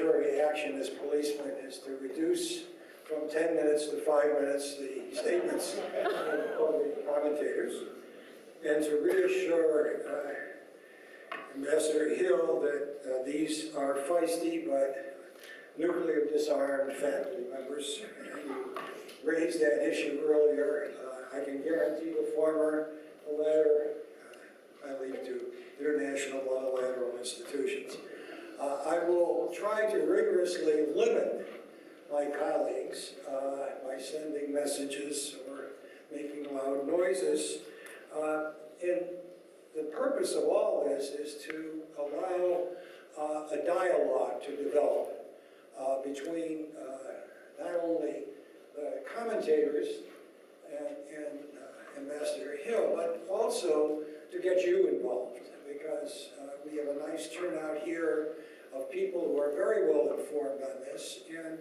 arbitrary action as policemen is to reduce from 10 minutes to 5 minutes the statements of the commentators, and to reassure Ambassador Hill that these are feisty but nuclear disarmed faculty members. You raised that issue earlier. I can guarantee the former, the latter, I leave to international multilateral institutions. I will try to rigorously limit my colleagues by sending messages or making loud noises. And the purpose of all this is to allow a dialogue to develop between not only the commentators and Ambassador Hill, but also to get you involved, because we have a nice turnout here of people who are very well informed on this, and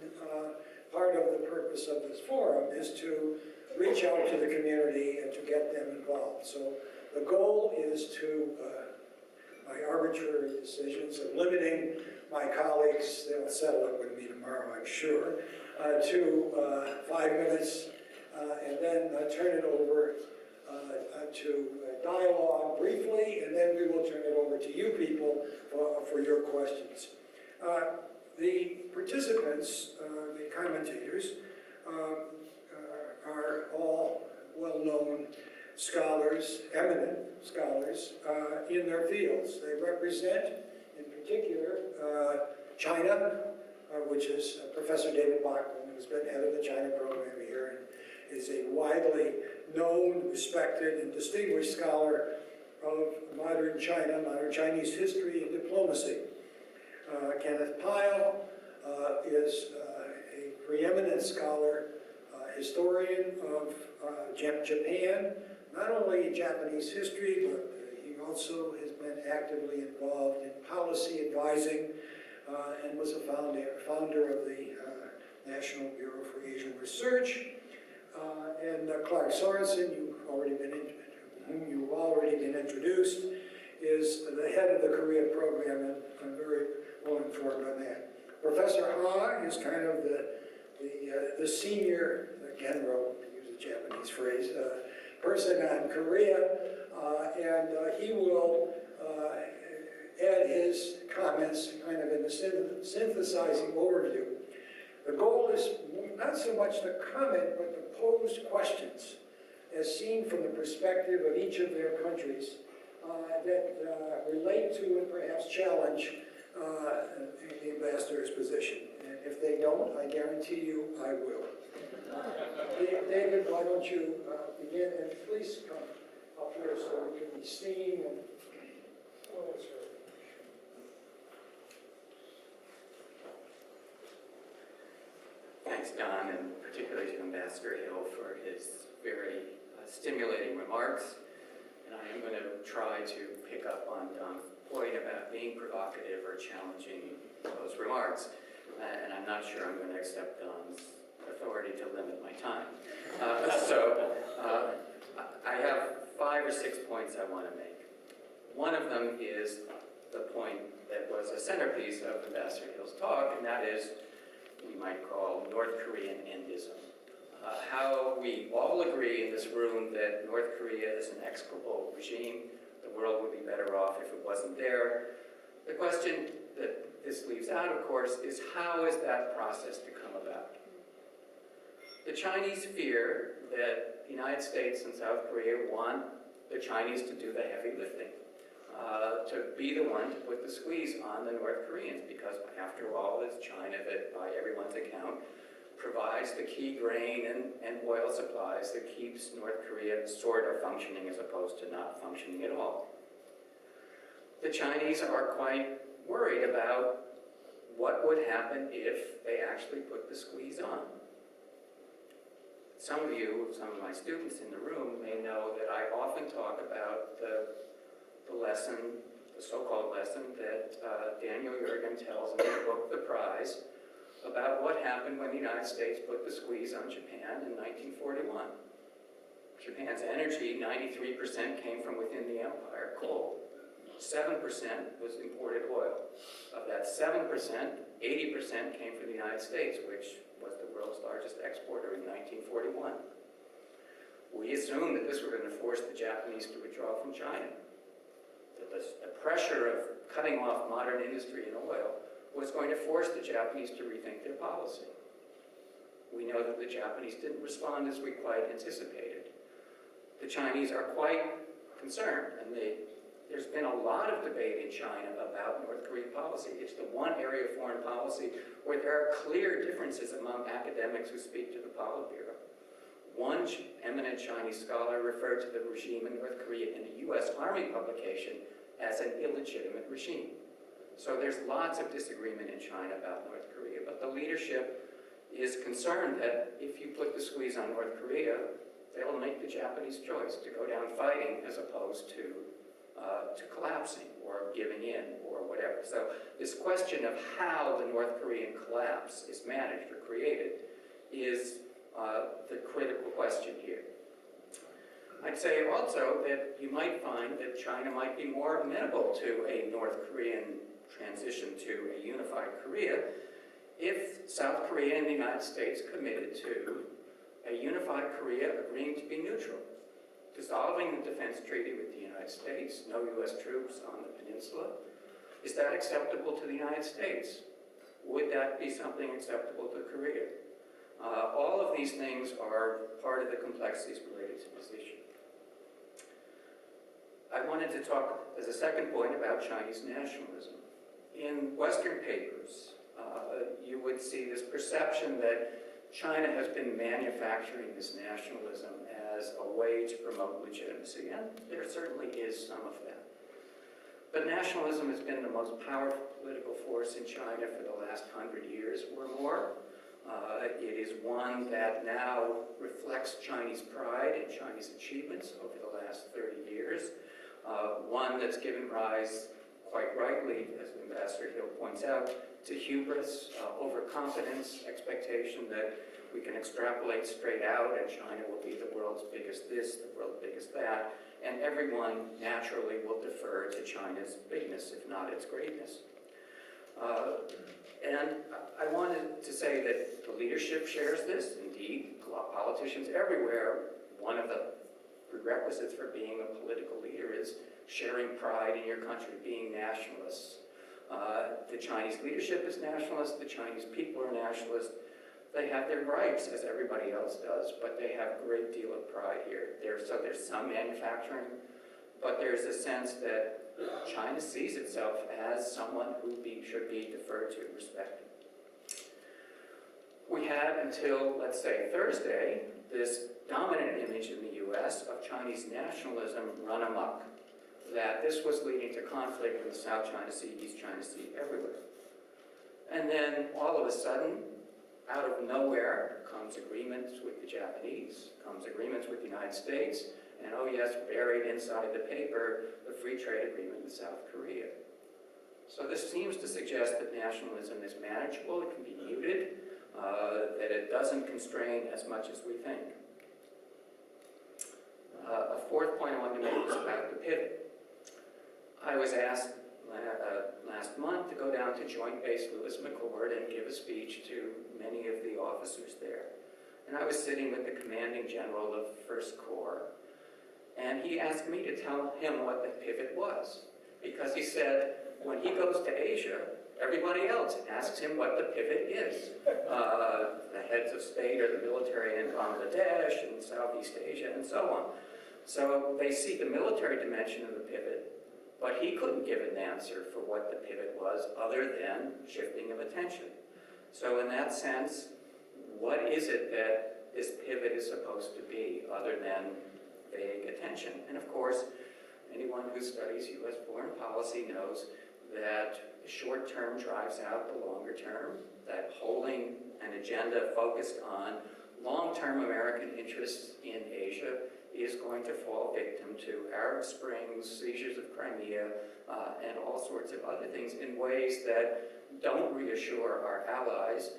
part of the purpose of this forum is to reach out to the community and to get them involved. So the goal is to, by arbitrary decisions of limiting my colleagues, they'll settle it with me tomorrow, I'm sure, to 5 minutes, and then turn it over to dialogue briefly, and then we will turn it over to you people for your questions. The participants, the commentators, are all well-known scholars, eminent scholars in their fields. They represent, in particular, China, which is Professor David Bachman, who's been head of the China program here, and is a widely known, respected, and distinguished scholar of modern China, modern Chinese history and diplomacy. Kenneth Pyle is a preeminent scholar, historian of Japan, not only Japanese history, but he also has been actively involved in policy advising and was a founder of the National Bureau for Asian Research. And Clark Sorensen, whom you've already been introduced, is the head of the Korea program, and I'm very well informed on that. Professor Ha is kind of the senior, the Genro, to use a Japanese phrase, person on Korea, and he will add his comments kind of in the synthesizing overview. The goal is not so much to comment, but to pose questions as seen from the perspective of each of their countries that relate to and perhaps challenge the ambassador's position. And if they don't, I guarantee you I will. David, why don't you begin, and please come up here so we can be seen. And, oh, that's right. Thanks, Don, and particularly to Ambassador Hill for his very stimulating remarks. And I am going to try to pick up on Don's point about being provocative or challenging those remarks. And I'm not sure I'm going to accept Don's authority to limit my time. I have 5 or 6 points I want to make. One of them is the point that was a centerpiece of Ambassador Hill's talk, and that is we might call North Korean endism. How we all agree in this room that North Korea is an execrable regime, the world would be better off if it wasn't there. The question that this leaves out, of course, is how is that process to come about? The Chinese fear that the United States and South Korea want the Chinese to do the heavy lifting, to be the one to put the squeeze on the North Koreans, because after all, it's China that, by everyone's account, provides the key grain and oil supplies that keeps North Korea sort of functioning as opposed to not functioning at all. The Chinese are quite worried about what would happen if they actually put the squeeze on. Some of you, some of my students in the room may know that I often talk about the lesson, the so-called lesson that Daniel Yergin tells in the book The Prize about what happened when the United States put the squeeze on Japan in 1941. Japan's energy, 93% came from within the empire, coal. 7% was imported oil. Of that 7%, 80% came from the United States, which was the world's largest exporter in 1941. We assumed that this was going to force the Japanese to withdraw from China. That the pressure of cutting off modern industry and oil was going to force the Japanese to rethink their policy. We know that the Japanese didn't respond as we quite anticipated. The Chinese are quite concerned, and there's been a lot of debate in China about North Korean policy. It's the one area of foreign policy where there are clear differences among academics who speak to the Politburo. One eminent Chinese scholar referred to the regime in North Korea in a U.S. Army publication as an illegitimate regime. So there's lots of disagreement in China about North Korea, but the leadership is concerned that if you put the squeeze on North Korea, they'll make the Japanese choice to go down fighting as opposed to collapsing or giving in or whatever. So this question of how the North Korean collapse is managed or created is the critical question here. I'd say also that you might find that China might be more amenable to a North Korean transition to a unified Korea if South Korea and the United States committed to a unified Korea agreeing to be neutral, dissolving the defense treaty with the United States, no U.S. troops on the peninsula. Is that acceptable to the United States? Would that be something acceptable to Korea? All of these things are part of the complexities related to this issue. I wanted to talk as a second point about Chinese nationalism. In Western papers, you would see this perception that China has been manufacturing this nationalism as a way to promote legitimacy, and there certainly is some of that. But nationalism has been the most powerful political force in China for the last 100 years or more. It is one that now reflects Chinese pride and Chinese achievements over the last 30 years. One that's given rise, quite rightly, as Ambassador Hill points out, to hubris, overconfidence, expectation that we can extrapolate straight out and China will be the world's biggest this, the world's biggest that, and everyone naturally will defer to China's bigness, if not its greatness. And I wanted to say that the leadership shares this. Indeed, politicians everywhere, one of the prerequisites for being a political leader is sharing pride in your country, being nationalists. The Chinese leadership is nationalist, the Chinese people are nationalist. They have their gripes, as everybody else does, but they have a great deal of pride here. So there's some manufacturing, but there's a sense that China sees itself as someone who should be deferred to, respected. We had until, let's say, Thursday, this dominant image in the U.S. of Chinese nationalism run amok, that this was leading to conflict in the South China Sea, East China Sea, everywhere. And then, all of a sudden, out of nowhere, comes agreements with the Japanese, comes agreements with the United States, and oh yes, buried inside the paper, the free trade agreement with South Korea. So this seems to suggest that nationalism is manageable, it can be muted, that it doesn't constrain as much as we think. A fourth point I wanted to make was about the pivot. I was asked last month to go down to Joint Base Lewis McChord and give a speech to many of the officers there. And I was sitting with the commanding general of 1st Corps, and he asked me to tell him what the pivot was. Because he said, when he goes to Asia, everybody else asks him what the pivot is. The heads of state or the military in Bangladesh and Southeast Asia and so on. So they see the military dimension of the pivot, but he couldn't give an answer for what the pivot was other than shifting of attention. So in that sense, what is it that this pivot is supposed to be other than vague attention? And of course, anyone who studies U.S. foreign policy knows that the short term drives out the longer term, that holding an agenda focused on long-term American interests in Asia is going to fall victim to Arab Springs, seizures of Crimea, and all sorts of other things in ways that don't reassure our allies,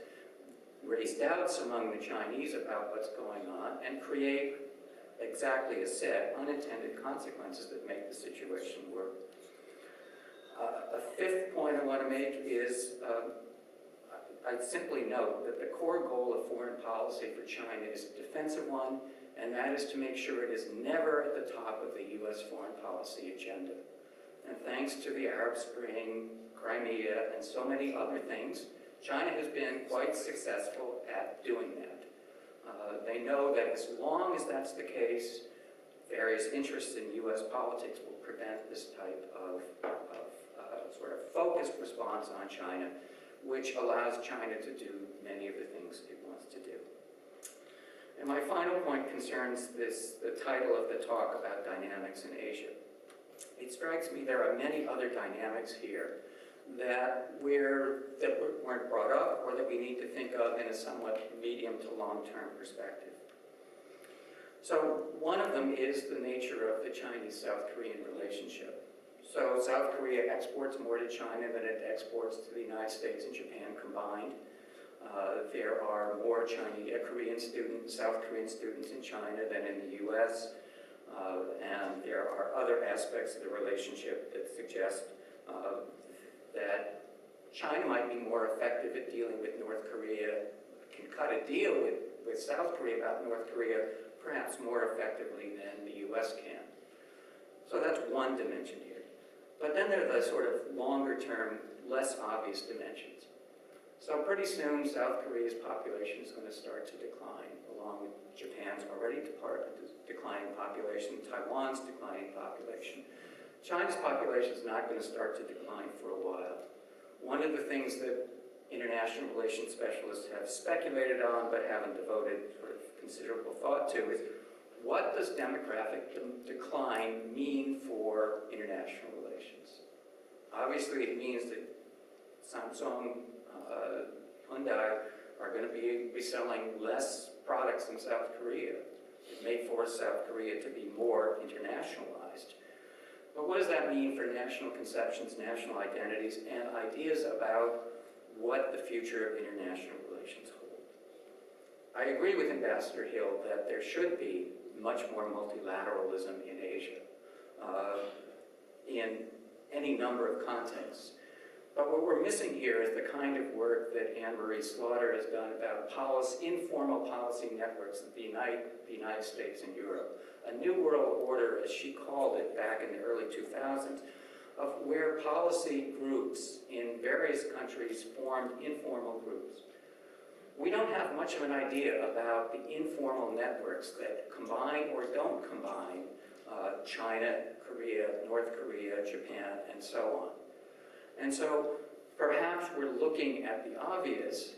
raise doubts among the Chinese about what's going on, and create, exactly as said, unintended consequences that make the situation worse. A fifth point I want to make is I'd simply note that the core goal of foreign policy for China is a defensive one, and that is to make sure it is never at the top of the U.S. foreign policy agenda. And thanks to the Arab Spring, Crimea, and so many other things, China has been quite successful at doing that. They know that as long as that's the case, various interests in U.S. politics will prevent this type of sort of focused response on China, which allows China to do many of the things it wants to do. And my final point concerns the title of the talk about dynamics in Asia. It strikes me there are many other dynamics here that weren't brought up or that we need to think of in a somewhat medium to long-term perspective. So one of them is the nature of the Chinese-South Korean relationship. So South Korea exports more to China than it exports to the United States and Japan combined. There are more Korean students, South Korean students in China than in the U.S. And there are other aspects of the relationship that suggest that China might be more effective at dealing with North Korea, can cut a deal with South Korea about North Korea perhaps more effectively than the U.S. can. So that's one dimension here. But then there are the sort of longer-term, less obvious dimensions. So pretty soon, South Korea's population is going to start to decline, along with Japan's already declining population, Taiwan's declining population. China's population is not going to start to decline for a while. One of the things that international relations specialists have speculated on but haven't devoted sort of considerable thought to is, what does demographic decline mean for international relations? Obviously, it means that Samsung, Hyundai are going to be selling less products in South Korea. It may force South Korea to be more internationalized. But what does that mean for national conceptions, national identities, and ideas about what the future of international relations hold? I agree with Ambassador Hill that there should be much more multilateralism in Asia, in any number of contexts. But what we're missing here is the kind of work that Anne-Marie Slaughter has done about informal policy networks that unite the United States and Europe. A new world order, as she called it back in the early 2000s, of where policy groups in various countries formed informal groups. We don't have much of an idea about the informal networks that combine or don't combine China, Korea, North Korea, Japan, and so on. And so perhaps we're looking at the obvious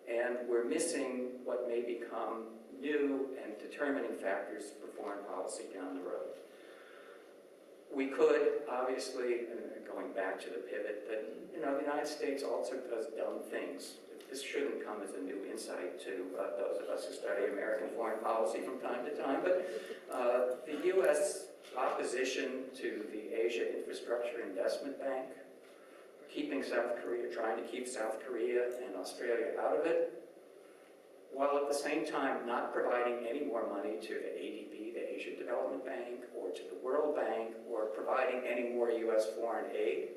and we're missing what may become new and determining factors for foreign policy down the road. We could, obviously, going back to the pivot, that the United States also does dumb things. This shouldn't come as a new insight to those of us who study American foreign policy from time to time, but the U.S. opposition to the Asia Infrastructure Investment Bank, trying to keep South Korea and Australia out of it, while at the same time not providing any more money to the ADB, the Asian Development Bank, or to the World Bank, or providing any more U.S. foreign aid.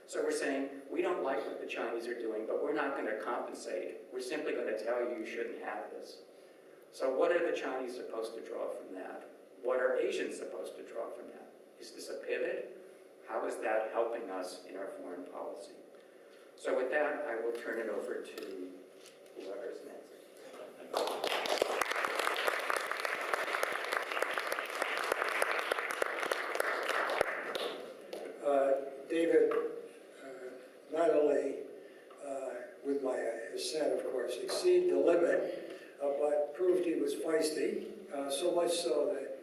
So we're saying, we don't like what the Chinese are doing, but we're not going to compensate. We're simply going to tell you you shouldn't have this. So what are the Chinese supposed to draw from that? What are Asians supposed to draw from that? Is this a pivot? How is that helping us in our foreign policy? So with that, I will turn it over to whoever's next. David, not only with my assent, of course, exceed the limit, but proved he was feisty, so much so that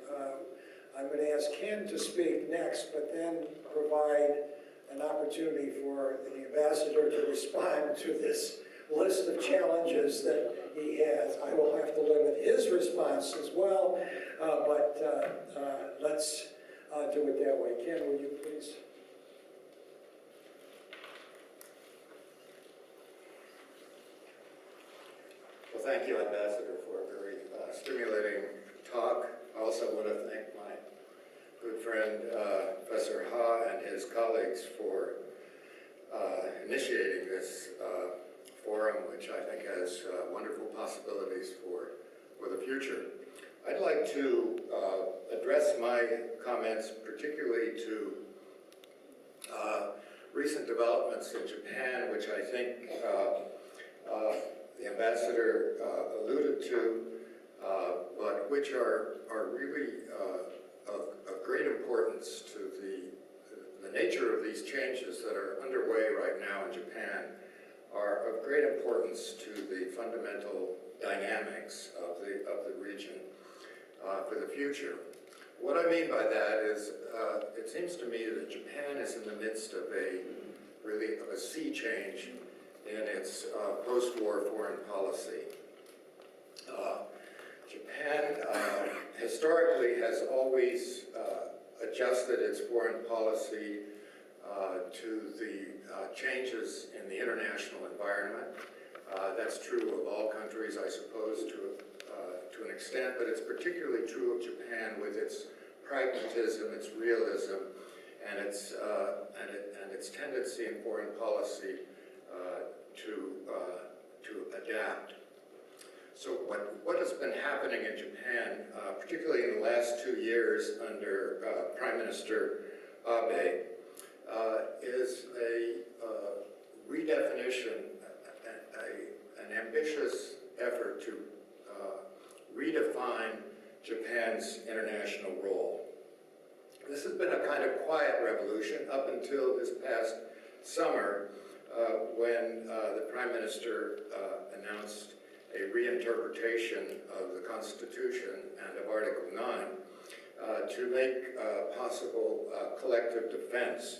I'm going to ask him to speak next, but then provide an opportunity for the ambassador to respond to this list of challenges that he has. I will have to limit his response as well, but let's do it that way. Ken, would you please? Well, thank you, Ambassador, for a very stimulating talk. I also want to thank my good friend, Professor Ha, and his colleagues for initiating this Forum, which I think has wonderful possibilities for the future. I'd like to address my comments particularly to recent developments in Japan, which I think the ambassador alluded to, but which are really of great importance to the nature of these changes that are underway right now in Japan are of great importance to the fundamental dynamics of the region for the future. What I mean by that is, it seems to me that Japan is in the midst of a sea change in its post-war foreign policy. Japan historically has always adjusted its foreign policy to the changes in the international environment. That's true of all countries, I suppose, to an extent, but it's particularly true of Japan with its pragmatism, its realism, and its tendency in foreign policy to adapt. So what has been happening in Japan, particularly in the last 2 years under Prime Minister Abe, is a redefinition, an ambitious effort to redefine Japan's international role. This has been a kind of quiet revolution up until this past summer when the Prime Minister announced a reinterpretation of the Constitution and of Article 9 to make possible collective defense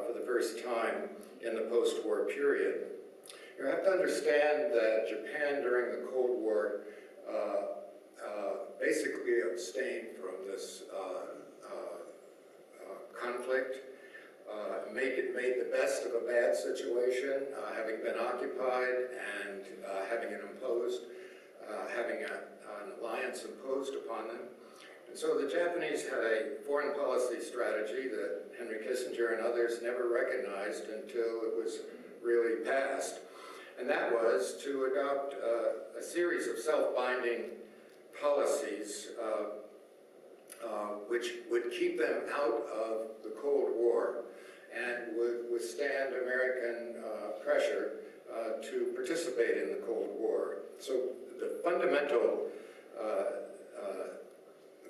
for the first time in the post-war period. You have to understand that Japan during the Cold War basically abstained from this conflict, made the best of a bad situation, having been occupied and having an alliance imposed upon them. And so the Japanese had a foreign policy strategy that Henry Kissinger and others never recognized until it was really passed. And that was to adopt a series of self-binding policies which would keep them out of the Cold War and would withstand American pressure to participate in the Cold War. So the fundamental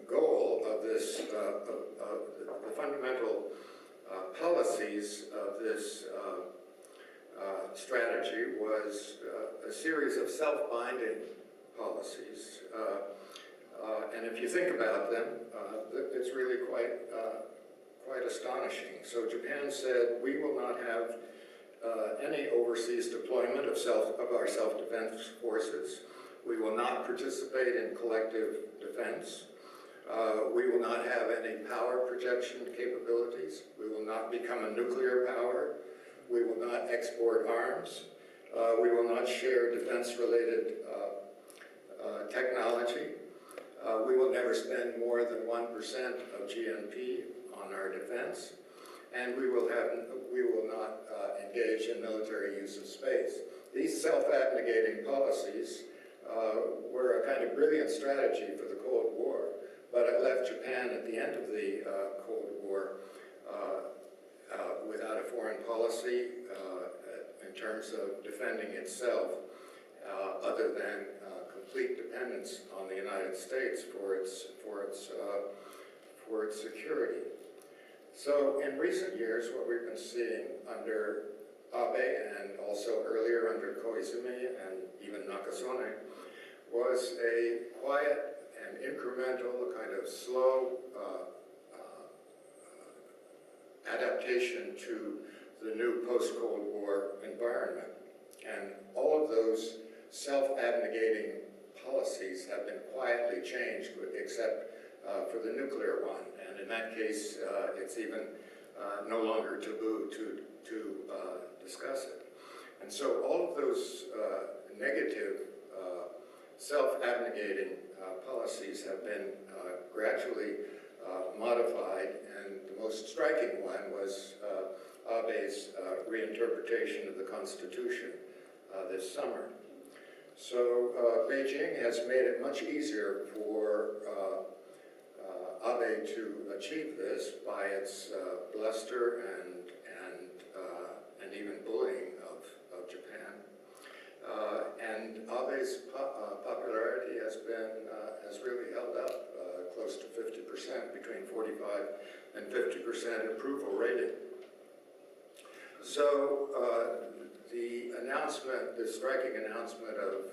goal of this, the fundamental policies of this strategy was a series of self-binding policies. And if you think about them, it's really quite astonishing. So Japan said, we will not have any overseas deployment of our self-defense forces. We will not participate in collective defense. We will not have any power projection capabilities. We will not become a nuclear power. We will not export arms. We will not share defense-related technology. We will never spend more than 1% of GNP on our defense. And we will not engage in military use of space. These self-abnegating policies were a kind of brilliant strategy for the Cold War, but it left Japan at the end of the Cold War without a foreign policy in terms of defending itself, other than complete dependence on the United States for its security. So in recent years, what we've been seeing under Abe and also earlier under Koizumi and even Nakasone was a quiet and incremental, kind of slow adaptation to the new post-Cold War environment. And all of those self-abnegating policies have been quietly changed, except for the nuclear one. And in that case, it's even no longer taboo to discuss it. And so all of those negative self-abnegating policies have been gradually modified, and the most striking one was Abe's reinterpretation of the Constitution this summer. So Beijing has made it much easier for Abe to achieve this by its bluster and even bullying of Japan. And Abe's popularity has really held up, close to 50%, between 45 and 50% approval rating. So the announcement, the striking announcement of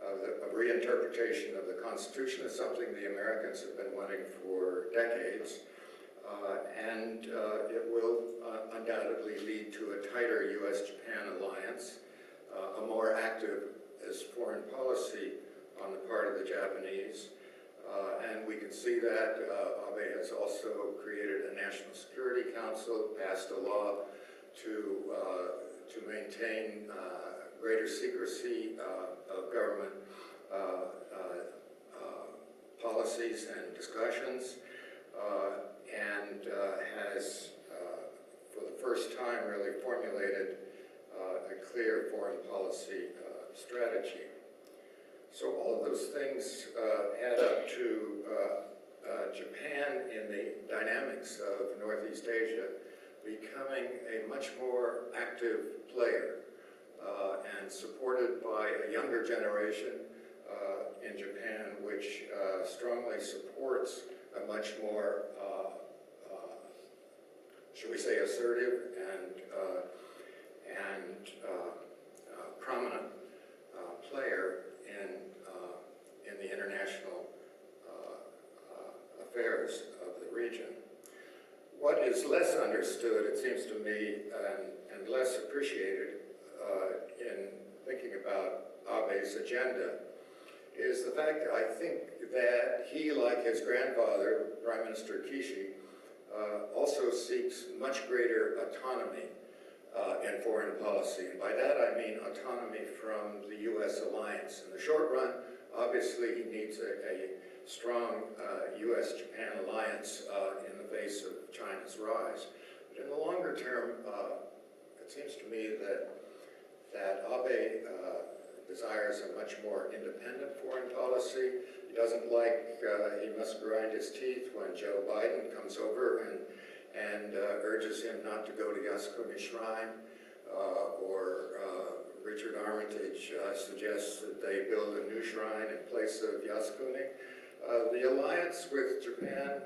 a reinterpretation of the Constitution is something the Americans have been wanting for decades, and it will undoubtedly lead to a tighter U.S.-Japan alliance, a more active foreign policy on the part of the Japanese, and we can see that Abe has also created a National Security Council, passed a law to maintain greater secrecy of government policies and discussions, and has, for the first time, really formulated a clear foreign policy strategy. So all of those things add up to Japan in the dynamics of Northeast Asia becoming a much more active player and supported by a younger generation in Japan, which strongly supports a much more, shall we say, assertive and prominent player in the international affairs of the region. What is less understood, it seems to me, and less appreciated in thinking about Abe's agenda is the fact that I think that he, like his grandfather, Prime Minister Kishi, also seeks much greater autonomy in foreign policy. And by that I mean autonomy from the U.S. alliance. In the short run, obviously he needs a strong U.S.-Japan alliance in the face of China's rise. But in the longer term, it seems to me that Abe desires a much more independent foreign policy. He doesn't like, he must grind his teeth when Joe Biden comes over and urges him not to go to Yasukuni Shrine, or Richard Armitage suggests that they build a new shrine in place of Yasukuni. The alliance with Japan,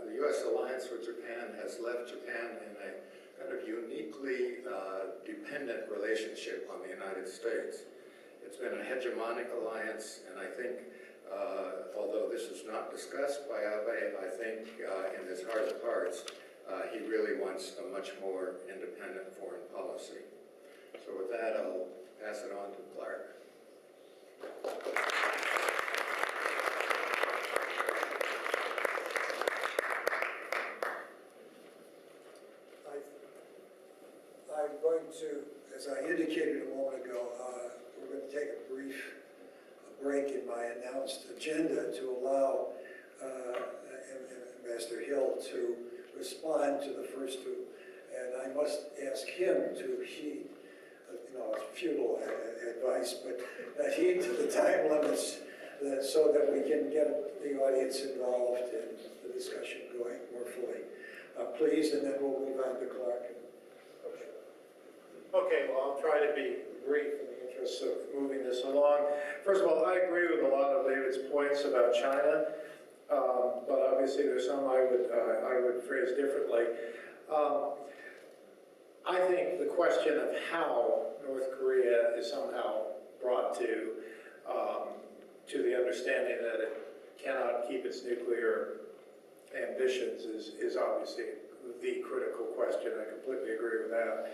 the U.S. alliance with Japan has left Japan in a kind of uniquely dependent relationship on the United States. It's been a hegemonic alliance, and I think, although this is not discussed by Abe, I think in his heart of hearts, he really wants a much more independent foreign policy. So with that, I'll pass it on to Clark. I'm going to, as I indicated a moment ago, we're going to take a brief break in my announced agenda to allow Ambassador Hill to respond to the first two. And I must ask him to heed, it's futile advice, but heed to the time limits so that we can get the audience involved and the discussion going more fully. Please, and then we'll move on to Clark. Okay, well, I'll try to be brief in the interest of moving this along. First of all, I agree with a lot of David's points about China, but obviously there's some I would phrase differently. I think the question of how North Korea is somehow brought to the understanding that it cannot keep its nuclear ambitions is obviously the critical question. I completely agree with that.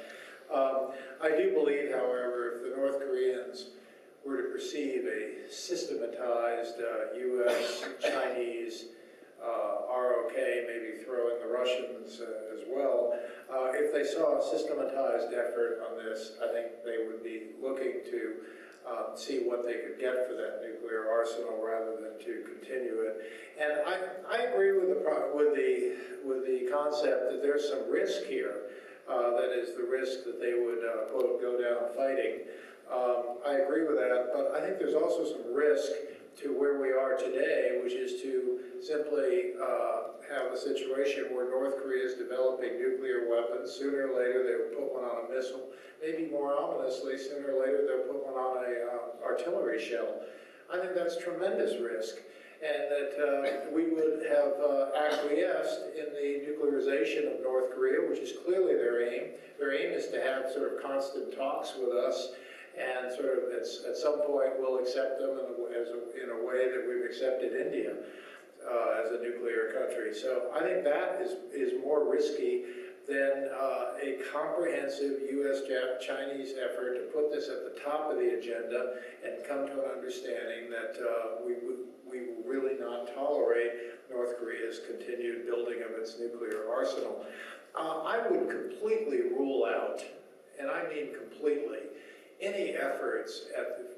I do believe, however, if the North Koreans were to perceive a systematized U.S.-Chinese ROK, maybe throw in the Russians as well, if they saw a systematized effort on this, I think they would be looking to see what they could get for that nuclear arsenal rather than to continue it. And I agree with the concept that there's some risk here that is the risk that they would, quote, go down fighting. I agree with that, but I think there's also some risk to where we are today, which is to simply have a situation where North Korea is developing nuclear weapons. Sooner or later, they will put one on a missile. Maybe more ominously, sooner or later, they'll put one on a artillery shell. I think that's tremendous risk, and that we would have acquiesced in the nuclearization of North Korea, which is clearly their aim. Their aim is to have sort of constant talks with us, and sort of at some point we'll accept them in a way that we've accepted India as a nuclear country. So I think that is more risky than a comprehensive U.S.-Chinese effort to put this at the top of the agenda and come to an understanding that we will really not tolerate North Korea's continued building of its nuclear arsenal. I would completely rule out, and I mean completely, any efforts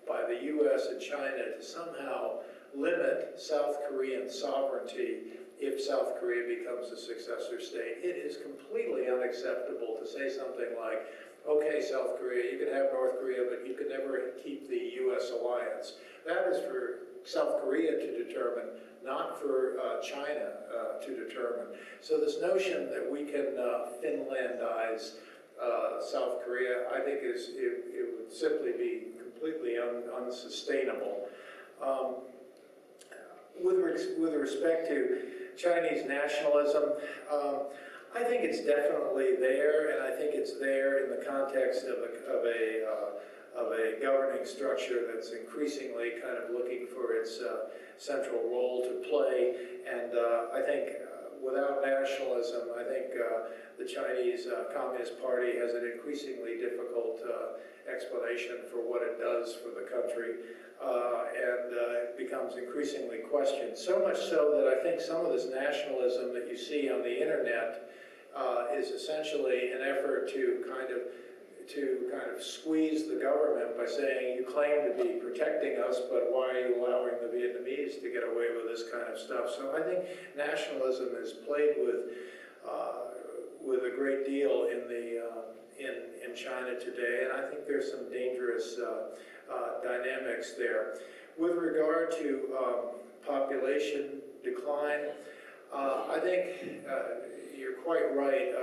by the U.S. and China to somehow limit South Korean sovereignty if South Korea becomes a successor state. It is completely unacceptable to say something like, okay, South Korea, you can have North Korea, but you can never keep the U.S. alliance. That is for South Korea to determine, not for China to determine. So this notion that we can Finlandize South Korea, I think it would simply be completely unsustainable. With respect to Chinese nationalism, I think it's definitely there, and I think it's there in the context of a governing structure that's increasingly kind of looking for its central role to play. And I think without nationalism, I think the Chinese Communist Party has an increasingly difficult explanation for what it does for the country, and it becomes increasingly questioned. So much so that I think some of this nationalism that you see on the internet is essentially an effort to kind of squeeze the government by saying, you claim to be protecting us, but why are you allowing the Vietnamese to get away with this kind of stuff? So I think nationalism is played with a great deal in China today, and I think there's some dangerous dynamics there. With regard to population decline, I think you're quite right.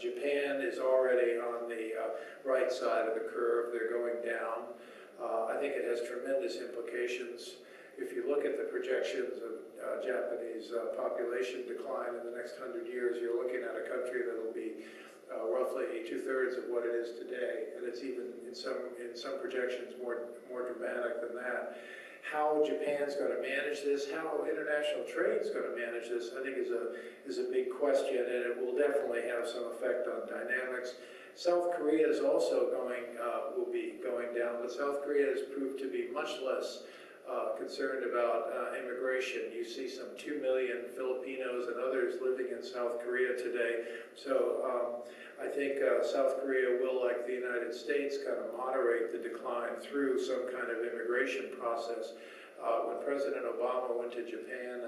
Japan is already on the right side of the curve. They're going down. I think it has tremendous implications. If you look at the projections of Japanese population decline in the next 100 years, you're looking at a country that will be roughly 2/3 of what it is today, and it's even in some projections more dramatic than that. How Japan's going to manage this, how international trade is going to manage this, I think is a big question, and it will definitely have some effect on dynamics. South Korea is also will be going down, but South Korea has proved to be much less concerned about immigration. You see some 2 million Filipinos and others living in South Korea today. So I think South Korea will, like the United States, kind of moderate the decline through some kind of immigration process. When President Obama went to Japan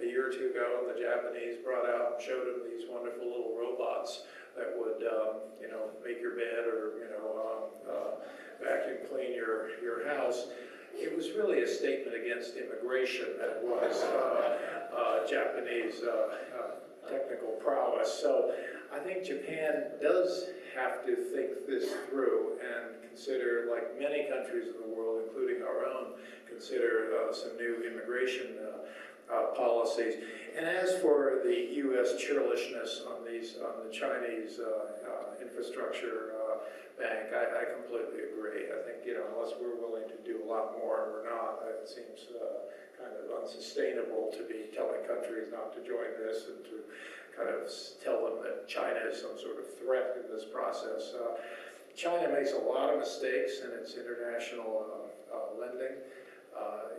a year or two ago, the Japanese brought out and showed him these wonderful little robots that would, make your bed or, vacuum clean your house. It was really a statement against immigration that was Japanese technical prowess. So I think Japan does have to think this through and consider, like many countries in the world, including our own, consider some new immigration policies. And as for the U.S. churlishness on the Chinese infrastructure bank, I completely agree. I think, unless we're willing to do a lot more, and we're not, it seems kind of unsustainable to be telling countries not to join this and to kind of tell them that China is some sort of threat in this process. China makes a lot of mistakes in its international lending.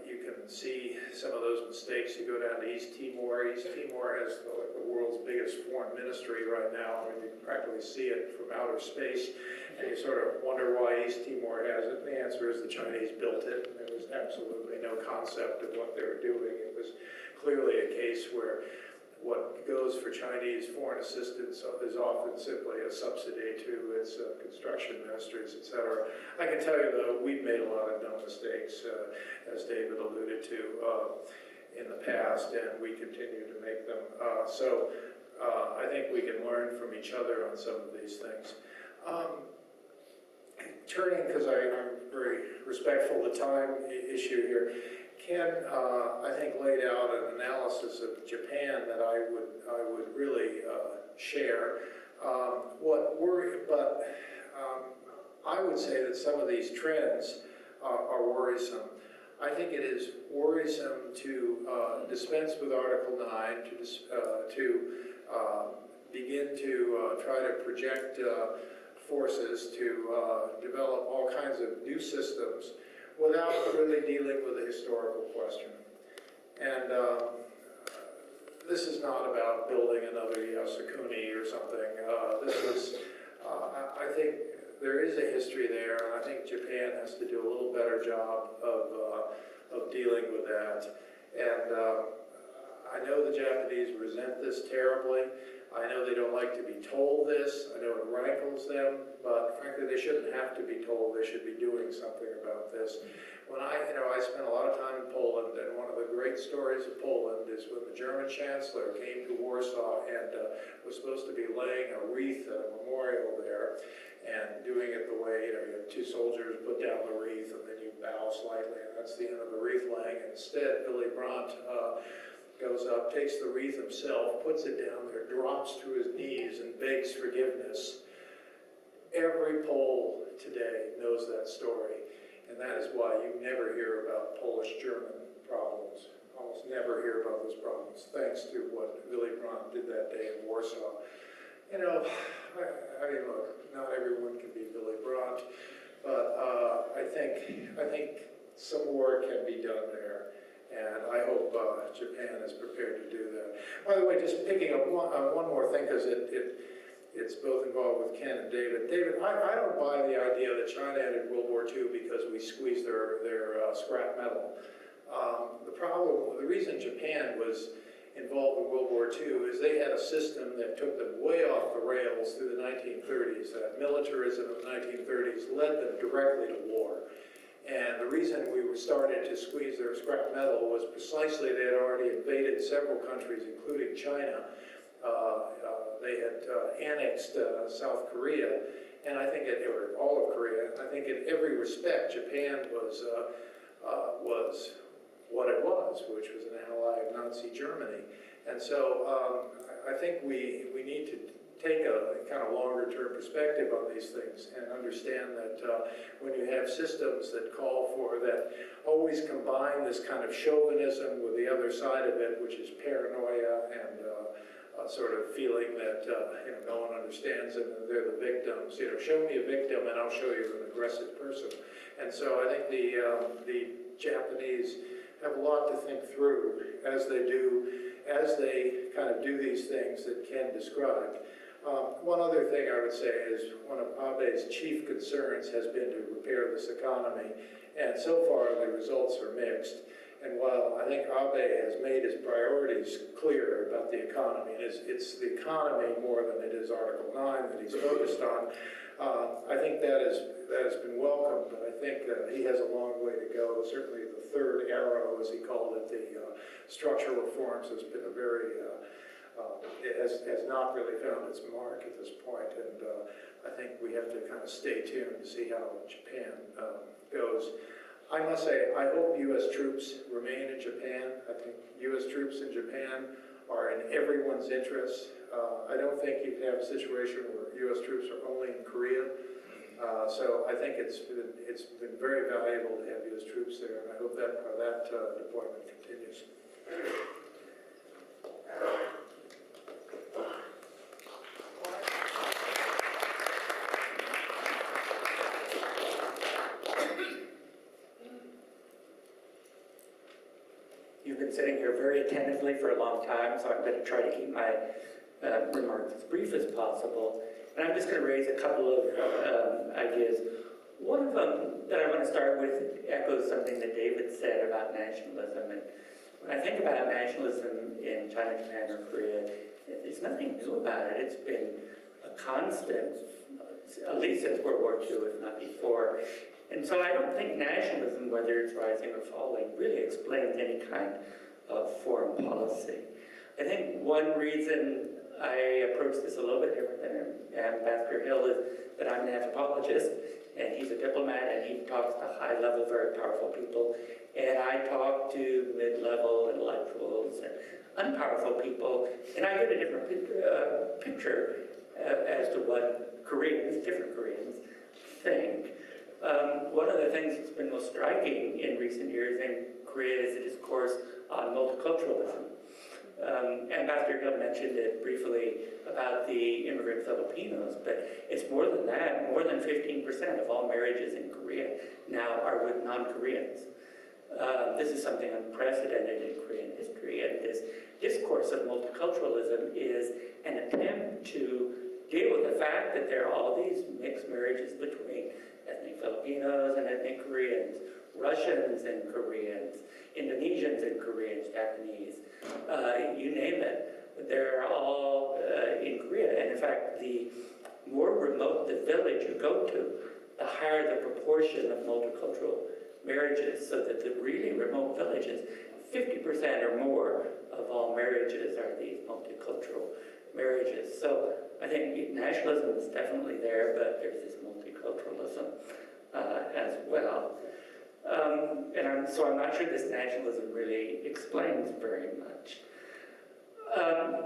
You can see some of those mistakes. You go down to East Timor. East Timor has the world's biggest foreign ministry right now. I mean, you can practically see it from outer space, and you sort of wonder why East Timor has it. And the answer is the Chinese built it, and there was absolutely no concept of what they were doing. It was clearly a case where what goes for Chinese foreign assistance is often simply a subsidy to its construction ministries, et cetera. I can tell you, though, we've made a lot of dumb mistakes, as David alluded to, in the past, and we continue to make them. I think we can learn from each other on some of these things. Turning, because I'm very respectful of the time issue here, Ken, I think, laid out an analysis of Japan that I would really share. I would say that some of these trends are worrisome. I think it is worrisome to dispense with Article 9, to begin to try to project forces to develop all kinds of new systems without really dealing with the historical question. And this is not about building another Yasukuni or something. I think there is a history there, and I think Japan has to do a little better job of dealing with that. And I know the Japanese resent this terribly. I know they don't like to be told this. I know it rankles them, but frankly, they shouldn't have to be told. They should be doing something about this. When I spent a lot of time in Poland, and one of the great stories of Poland is when the German chancellor came to Warsaw and was supposed to be laying a wreath at a memorial there, and doing it the way, you have two soldiers put down the wreath, and then you bow slightly, and that's the end of the wreath laying. Instead, Willy Brandt goes up, takes the wreath himself, puts it down there, drops to his knees, and begs forgiveness. Every Pole today knows that story, and that is why you never hear about Polish-German problems. Almost never hear about those problems, thanks to what Willy Brandt did that day in Warsaw. I mean, look, not everyone can be Willy Brandt, but I think some work can be done there. And I hope Japan is prepared to do that. By the way, just picking up one more thing, because it's both involved with Ken and David. David, I don't buy the idea that China entered World War II because we squeezed their scrap metal. The reason Japan was involved in World War II is they had a system that took them way off the rails through the 1930s. That militarism of the 1930s led them directly to war. And the reason we were started to squeeze their scrap metal was precisely they had already invaded several countries, including China. They had annexed South Korea, and I think or all of Korea. I think in every respect, Japan was what it was, which was an ally of Nazi Germany. And so I think we need to take a kind of longer-term perspective on these things and understand that when you have systems that always combine this kind of chauvinism with the other side of it, which is paranoia and sort of feeling that no one understands them and they're the victims. Show me a victim and I'll show you an aggressive person. And so I think the Japanese have a lot to think through as they kind of do these things that Ken described. One other thing I would say is one of Abe's chief concerns has been to repair this economy, and so far the results are mixed. And while I think Abe has made his priorities clear about the economy, and it's the economy more than it is Article 9 that he's focused on, I think that has been welcomed, but I think he has a long way to go. Certainly the third arrow, as he called it, the structural reforms, has been a very it has not really found its mark at this point, and I think we have to kind of stay tuned to see how Japan goes. I must say, I hope U.S. troops remain in Japan. I think U.S. troops in Japan are in everyone's interest. I don't think you can have a situation where U.S. troops are only in Korea. So I think it's been very valuable to have U.S. troops there, and I hope that deployment continues. You've been sitting here very attentively for a long time, so I'm going to try to keep my remarks as brief as possible. And I'm just going to raise a couple of ideas. One of them that I want to start with echoes something that David said about nationalism. And when I think about nationalism in China, Japan, or Korea, there's nothing new about it. It's been a constant, at least since World War II, if not before. And so I don't think nationalism, whether it's rising or falling, really explains any kind of foreign policy. I think one reason I approach this a little bit different than Ambassador Hill is that I'm an anthropologist, and he's a diplomat, and he talks to high-level, very powerful people, and I talk to mid-level intellectuals and unpowerful people, and I get a different picture as to what Koreans, different Koreans, think. One of the things that's been most striking in recent years in Korea is the discourse on multiculturalism. Ambassador Hill mentioned it briefly about the immigrant Filipinos, but it's more than that. More than 15% of all marriages in Korea now are with non-Koreans. This is something unprecedented in Korean history, and this discourse of multiculturalism is an attempt to deal with the fact that there are all these mixed marriages between ethnic Filipinos and ethnic Koreans, Russians and Koreans, Indonesians and Koreans, Japanese, you name it. They're all in Korea. And in fact, the more remote the village you go to, the higher the proportion of multicultural marriages, so that the really remote villages, 50% or more of all marriages are these multicultural marriages. So I think nationalism is definitely there, but there's this multiculturalism as well. So I'm not sure this nationalism really explains very much.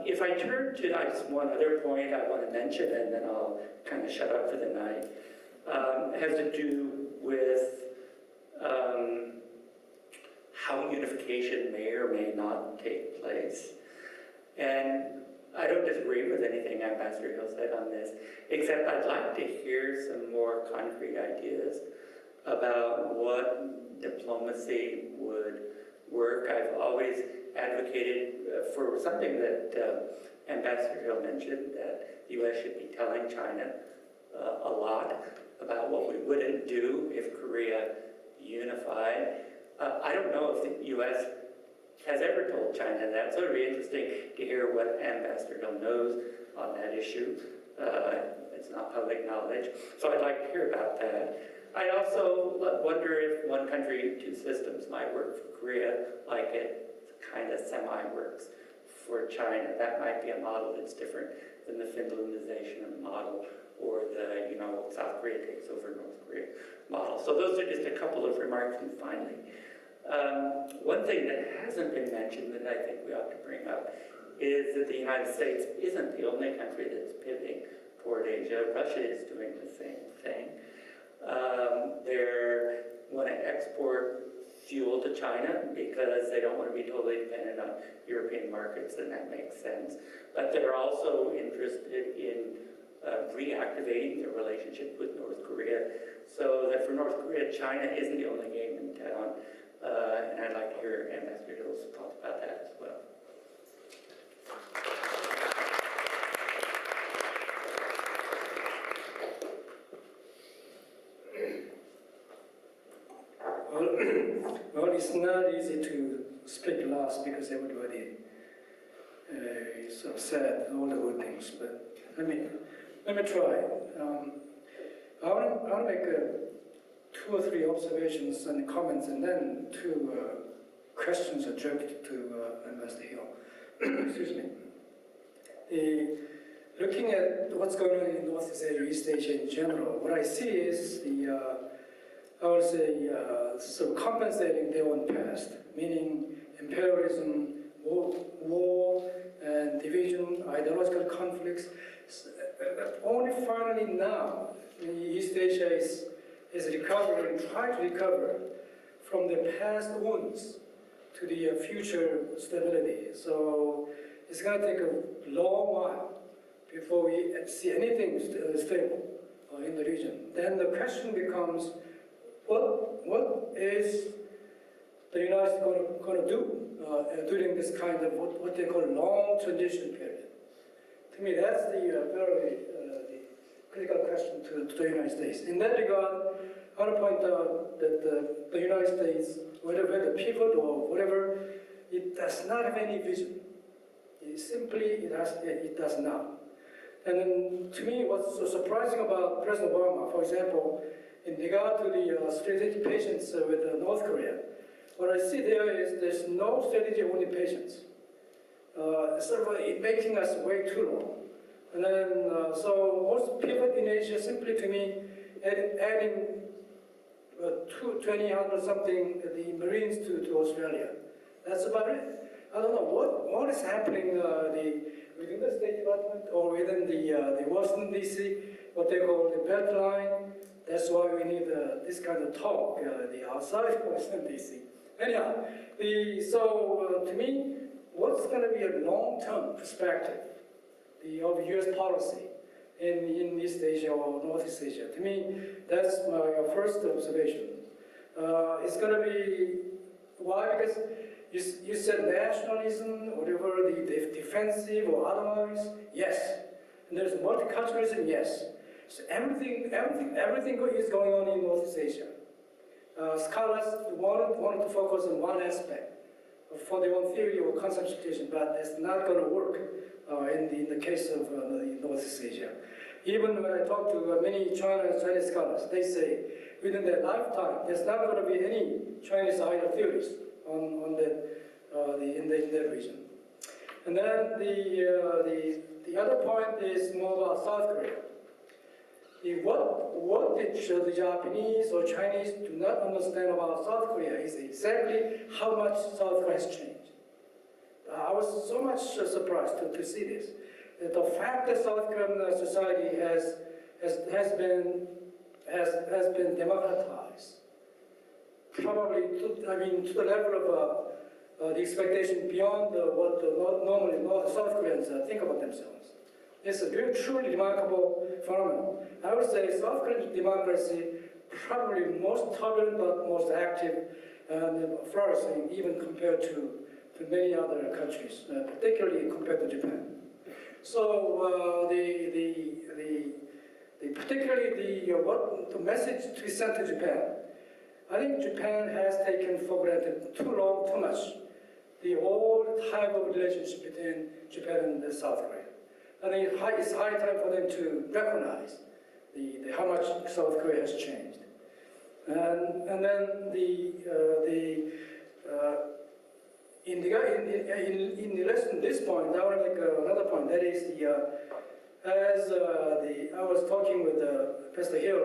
If I turn to just one other point I want to mention, and then I'll kind of shut up for the night, has to do with how unification may or may not take place. And I don't disagree with anything Ambassador Hill said on this, except I'd like to hear some more concrete ideas about what diplomacy would work. I've always advocated for something that Ambassador Hill mentioned, that the U.S. should be telling China a lot about what we wouldn't do if Korea unified. I don't know if the U.S. has ever told China that, so it would be interesting to hear what Ambassador Hill knows on that issue. It's not public knowledge, so I'd like to hear about that. I also wonder if one country, two systems might work for Korea, like it kind of semi-works for China. That might be a model that's different than the Finlandization model, or the, South Korea takes over North Korea model. So those are just a couple of remarks. And finally, one thing that hasn't been mentioned that I think we ought to bring up is that the United States isn't the only country that's pivoting toward Asia. Russia is doing the same thing. They want to export fuel to China because they don't want to be totally dependent on European markets, and that makes sense. But they're also interested in reactivating their relationship with North Korea, so that for North Korea, China isn't the only game in town. And I'd like to hear Ambassador Hill's thoughts about that as well. Well, it's not easy to speak last because everybody sort of said all the good things. But let me try. I want to make two or three observations and comments, and then two questions are directed to Ambassador Hill. Excuse me. Looking at what's going on in Northeast Asia, East Asia in general, what I see is I would say, sort of compensating their own past, meaning imperialism, war and division, ideological conflicts. Only finally now, East Asia is recovering, trying to recover from the past wounds to the future stability. So it's going to take a long while before we see anything stable in the region. Then the question becomes, what is the United States going to do during this kind of what they call long transition period? To me, that's the very critical question to the United States. In that regard, I want to point out that the United States, whether the pivot or whatever, it does not have any vision. It does not. And then to me, what's so surprising about President Obama, for example, in regard to the strategic patience with North Korea, what I see there is there's no strategy only patience. Sort of it making us wait too long. And then, so most pivot in Asia simply to me, adding 200 something the Marines to Australia. That's about it. I don't know what is happening within the State Department or within the Washington D.C., what they call the belt line. That's why we need this kind of talk, the outside of Washington D.C. Anyhow, to me, what's going to be a long-term perspective of U.S. policy in East Asia or Northeast Asia? To me, that's my first observation. It's going to be, why? Because you said nationalism, whatever, the defensive or otherwise, yes. And there's multiculturalism, yes. So everything is going on in Northeast Asia. Scholars wanted to focus on one aspect for their own theory or conceptualization, but it's not going to work in the case of Northeast Asia. Even when I talk to many Chinese scholars, they say within their lifetime, there's not going to be any Chinese idol theories in that region. And then the other point is more about South Korea. What the Japanese or Chinese do not understand about South Korea is exactly how much South Korea has changed. I was so much surprised to see this. The fact that South Korean society has been democratized, probably to the level of the expectation beyond what normally South Koreans think about themselves. It's a very truly remarkable phenomenon. I would say South Korean democracy probably most tolerant but most active and flourishing even compared to many other countries, particularly compared to Japan. So particularly the message to be sent to Japan, I think Japan has taken for granted too long, too much, the old type of relationship between Japan and South Korea. I think it's high time for them to recognize how much South Korea has changed. And then in relation to this point, I want to make another point. That is I was talking with Pastor Hill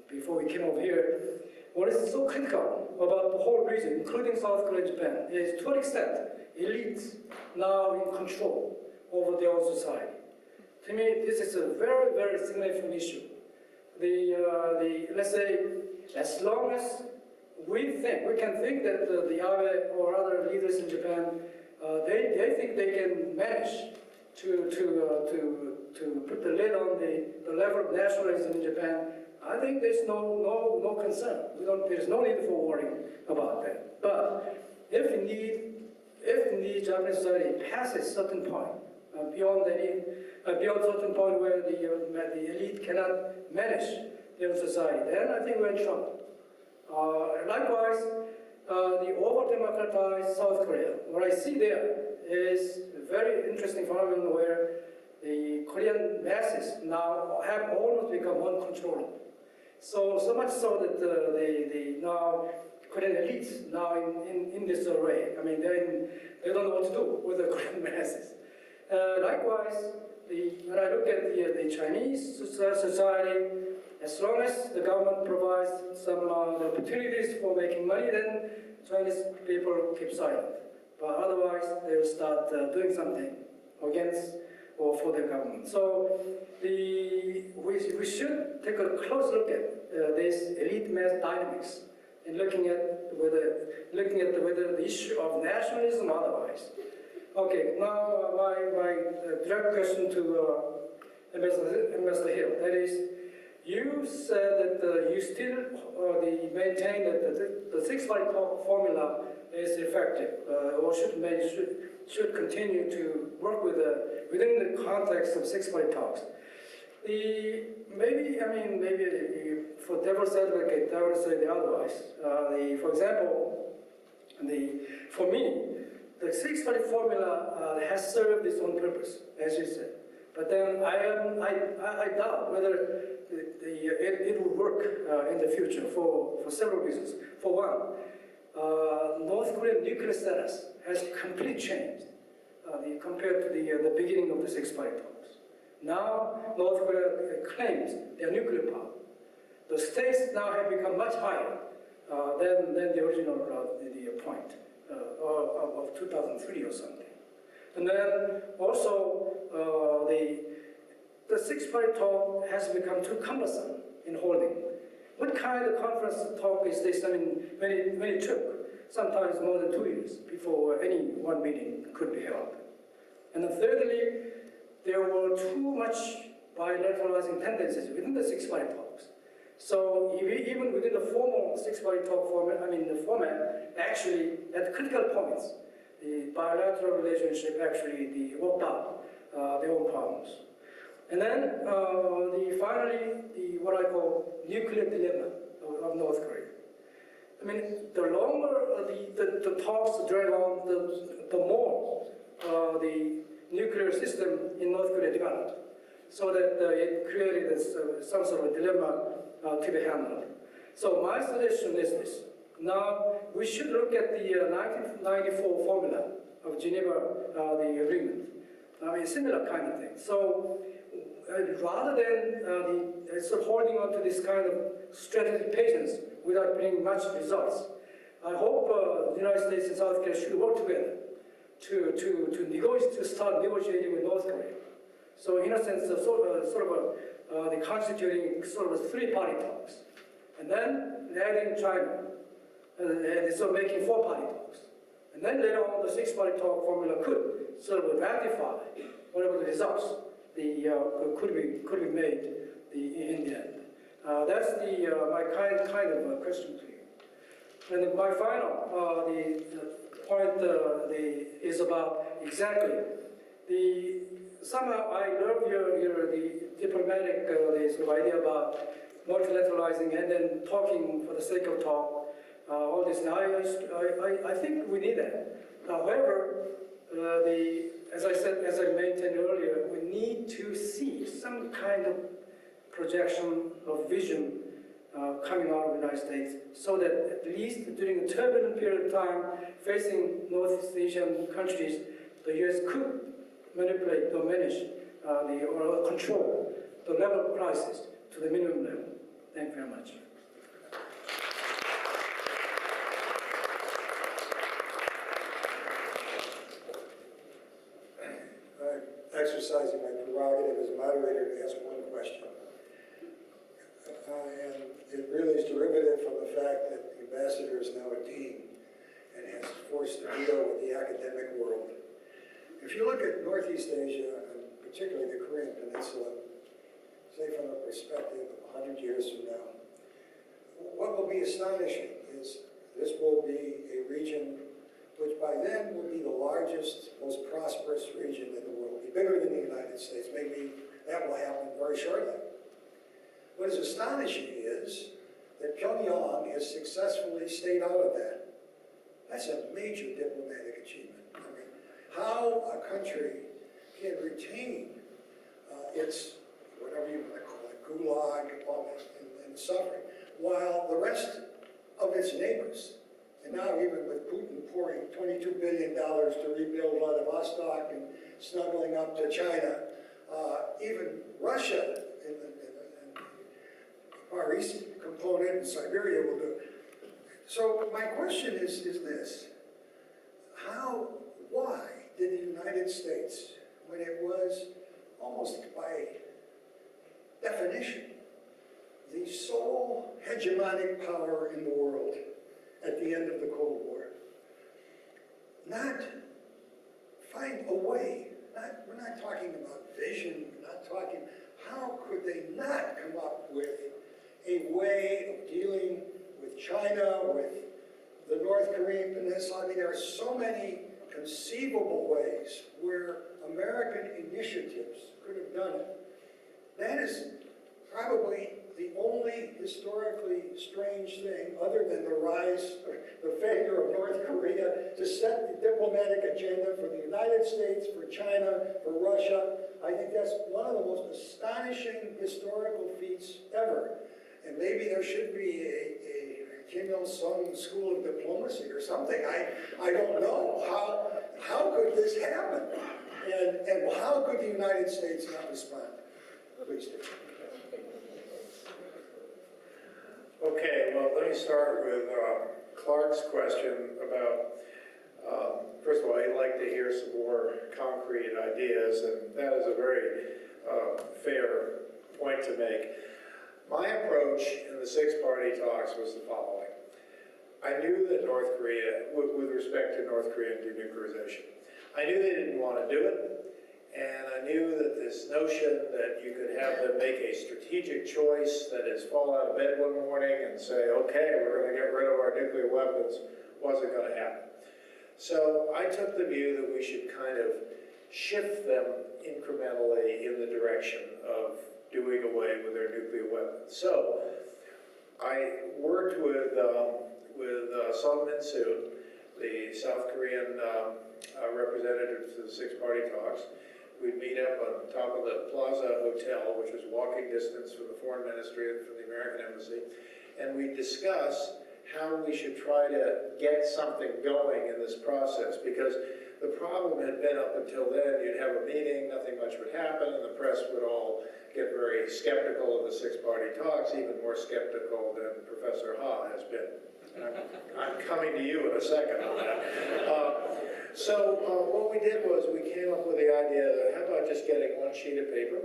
before we came over here. What is so critical about the whole region, including South Korea and Japan, is to what extent elites now in control over their own society. To me, this is a very, very significant issue. Let's say, as long as we can think that the Abe or other leaders in Japan, they think they can manage to put the lid on the level of nationalism in Japan. I think there's no concern. There's no need for worrying about that. But if indeed Japanese society passes a certain point, beyond certain point where the elite cannot manage their society, then I think we're in trouble. Likewise, the over-democratized South Korea, what I see there is a very interesting phenomenon where the Korean masses now have almost become uncontrollable. So much so that the now Korean elites now in this array. I mean, they don't know what to do with the Korean masses. Likewise, when I look at the Chinese society, as long as the government provides some opportunities for making money, then Chinese people keep silent. But otherwise, they will start doing something against or for their government. So we should take a close look at this elite mass dynamics and looking at whether the issue of nationalism or otherwise. Okay, now my direct question to Ambassador Hill, that is, you said that you still maintain that the six-party formula is effective, or should continue to work within the context of six-party talks. Maybe for devil's advocate, I would say the otherwise. For example, for me, the six-party formula has served its own purpose, as you said. But then I doubt whether it will work in the future for several reasons. For one, North Korean nuclear status has completely changed compared to the beginning of the six-party talks. Now, North Korea claims their nuclear power. The stakes now have become much higher than the original the point of 2003 or something. And then also the six-party talk has become too cumbersome in holding. What kind of conference talk is this? I mean, when it took sometimes more than 2 years before any one meeting could be held. And then thirdly, there were too much bilateralizing tendencies within the six-party talks. So even within the formal six-party talk format, the format, actually at critical points, the bilateral relationship actually worked out their own problems. And then finally, what I call nuclear dilemma of North Korea. The longer the talks drag on, the more the nuclear system in North Korea developed, so that it created some sort of a dilemma to be handled. So my suggestion is this. Now, we should look at the 1994 formula of Geneva, the agreement. Similar kind of thing. So rather than sort of holding on to this kind of strategic patience without bringing much results, I hope the United States and South Korea should work together to start negotiating with North Korea. So in a sense, the constituting sort of three-party talks, and then adding China, so making four-party talks, and then later on the six-party talk formula could sort of ratify whatever the results could be made in the end. That's my kind of question to you. And my final point is about exactly somehow I love the diplomatic sort of idea about multilateralizing and then talking for the sake of talk. All this. Now, I think we need that. However, as I maintained earlier, we need to see some kind of projection of vision coming out of the United States, so that at least during a turbulent period of time facing Northeast Asian countries, the U.S. could manipulate or manage or control the level of crisis to the minimum level. Thank you very much. Exercising my prerogative as moderator to ask one question. And it really is derivative from the fact that the ambassador is now a dean and has forced to deal with the academic world. If you look at Northeast Asia, and particularly the Korean Peninsula, say from the perspective of 100 years from now, what will be astonishing is this will be a region which by then will be the largest, most prosperous region in the world, be bigger than the United States. Maybe that will happen very shortly. What is astonishing is that Pyongyang has successfully stayed out of that. That's a major diplomatic achievement. How a country can retain its, whatever you want to call it, gulag and suffering, while the rest of its neighbors, and now even with Putin pouring $22 billion to rebuild Vladivostok and snuggling up to China, even Russia in the Far East component and Siberia will do. So my question is this: why did the United States, when it was almost by definition the sole hegemonic power in the world at the end of the Cold War, not find a way? We're not talking about vision, we're not talking, how could they not come up with a way of dealing with China, with the North Korean Peninsula? There are so many conceivable ways where American initiatives could have done it. That is probably the only historically strange thing, other than the failure of North Korea to set the diplomatic agenda for the United States, for China, for Russia. I think that's one of the most astonishing historical feats ever. And maybe there should be a Kim Il-sung School of Diplomacy or something. I don't know. How could this happen? And how could the United States not respond? Please do. Okay, well, let me start with Clark's question about, first of all, he'd like to hear some more concrete ideas, and that is a very fair point to make. My approach in the six-party talks was the following. I knew that North Korea, with respect to North Korean denuclearization, I knew they didn't want to do it, and I knew that this notion that you could have them make a strategic choice, that is fall out of bed one morning and say, okay, we're going to get rid of our nuclear weapons, wasn't going to happen. So I took the view that we should kind of shift them incrementally in the direction of doing away with their nuclear weapons. So I worked with Sung Min-soon, the South Korean representative to the six-party talks. We'd meet up on top of the Plaza Hotel, which was walking distance from the Foreign Ministry and from the American Embassy, and we'd discuss how we should try to get something going in this process, because the problem had been up until then, you'd have a meeting, nothing much would happen, and the press would all get very skeptical of the six-party talks, even more skeptical than Professor Ha has been. I'm coming to you in a second on that. So what we did was we came up with the idea that how about just getting one sheet of paper,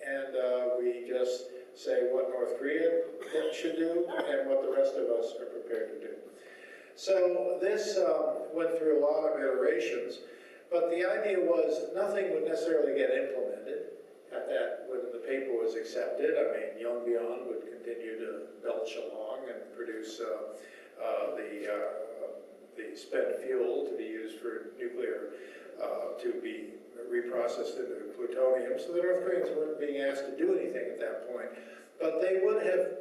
and we just say what North Korea should do and what the rest of us are prepared to do. So this went through a lot of iterations, but the idea was nothing would necessarily get implemented at that when the paper was accepted. I mean, Yongbyon would continue to belch along and produce the spent fuel to be used for nuclear, to be reprocessed into plutonium. So the North Koreans weren't being asked to do anything at that point. But they would have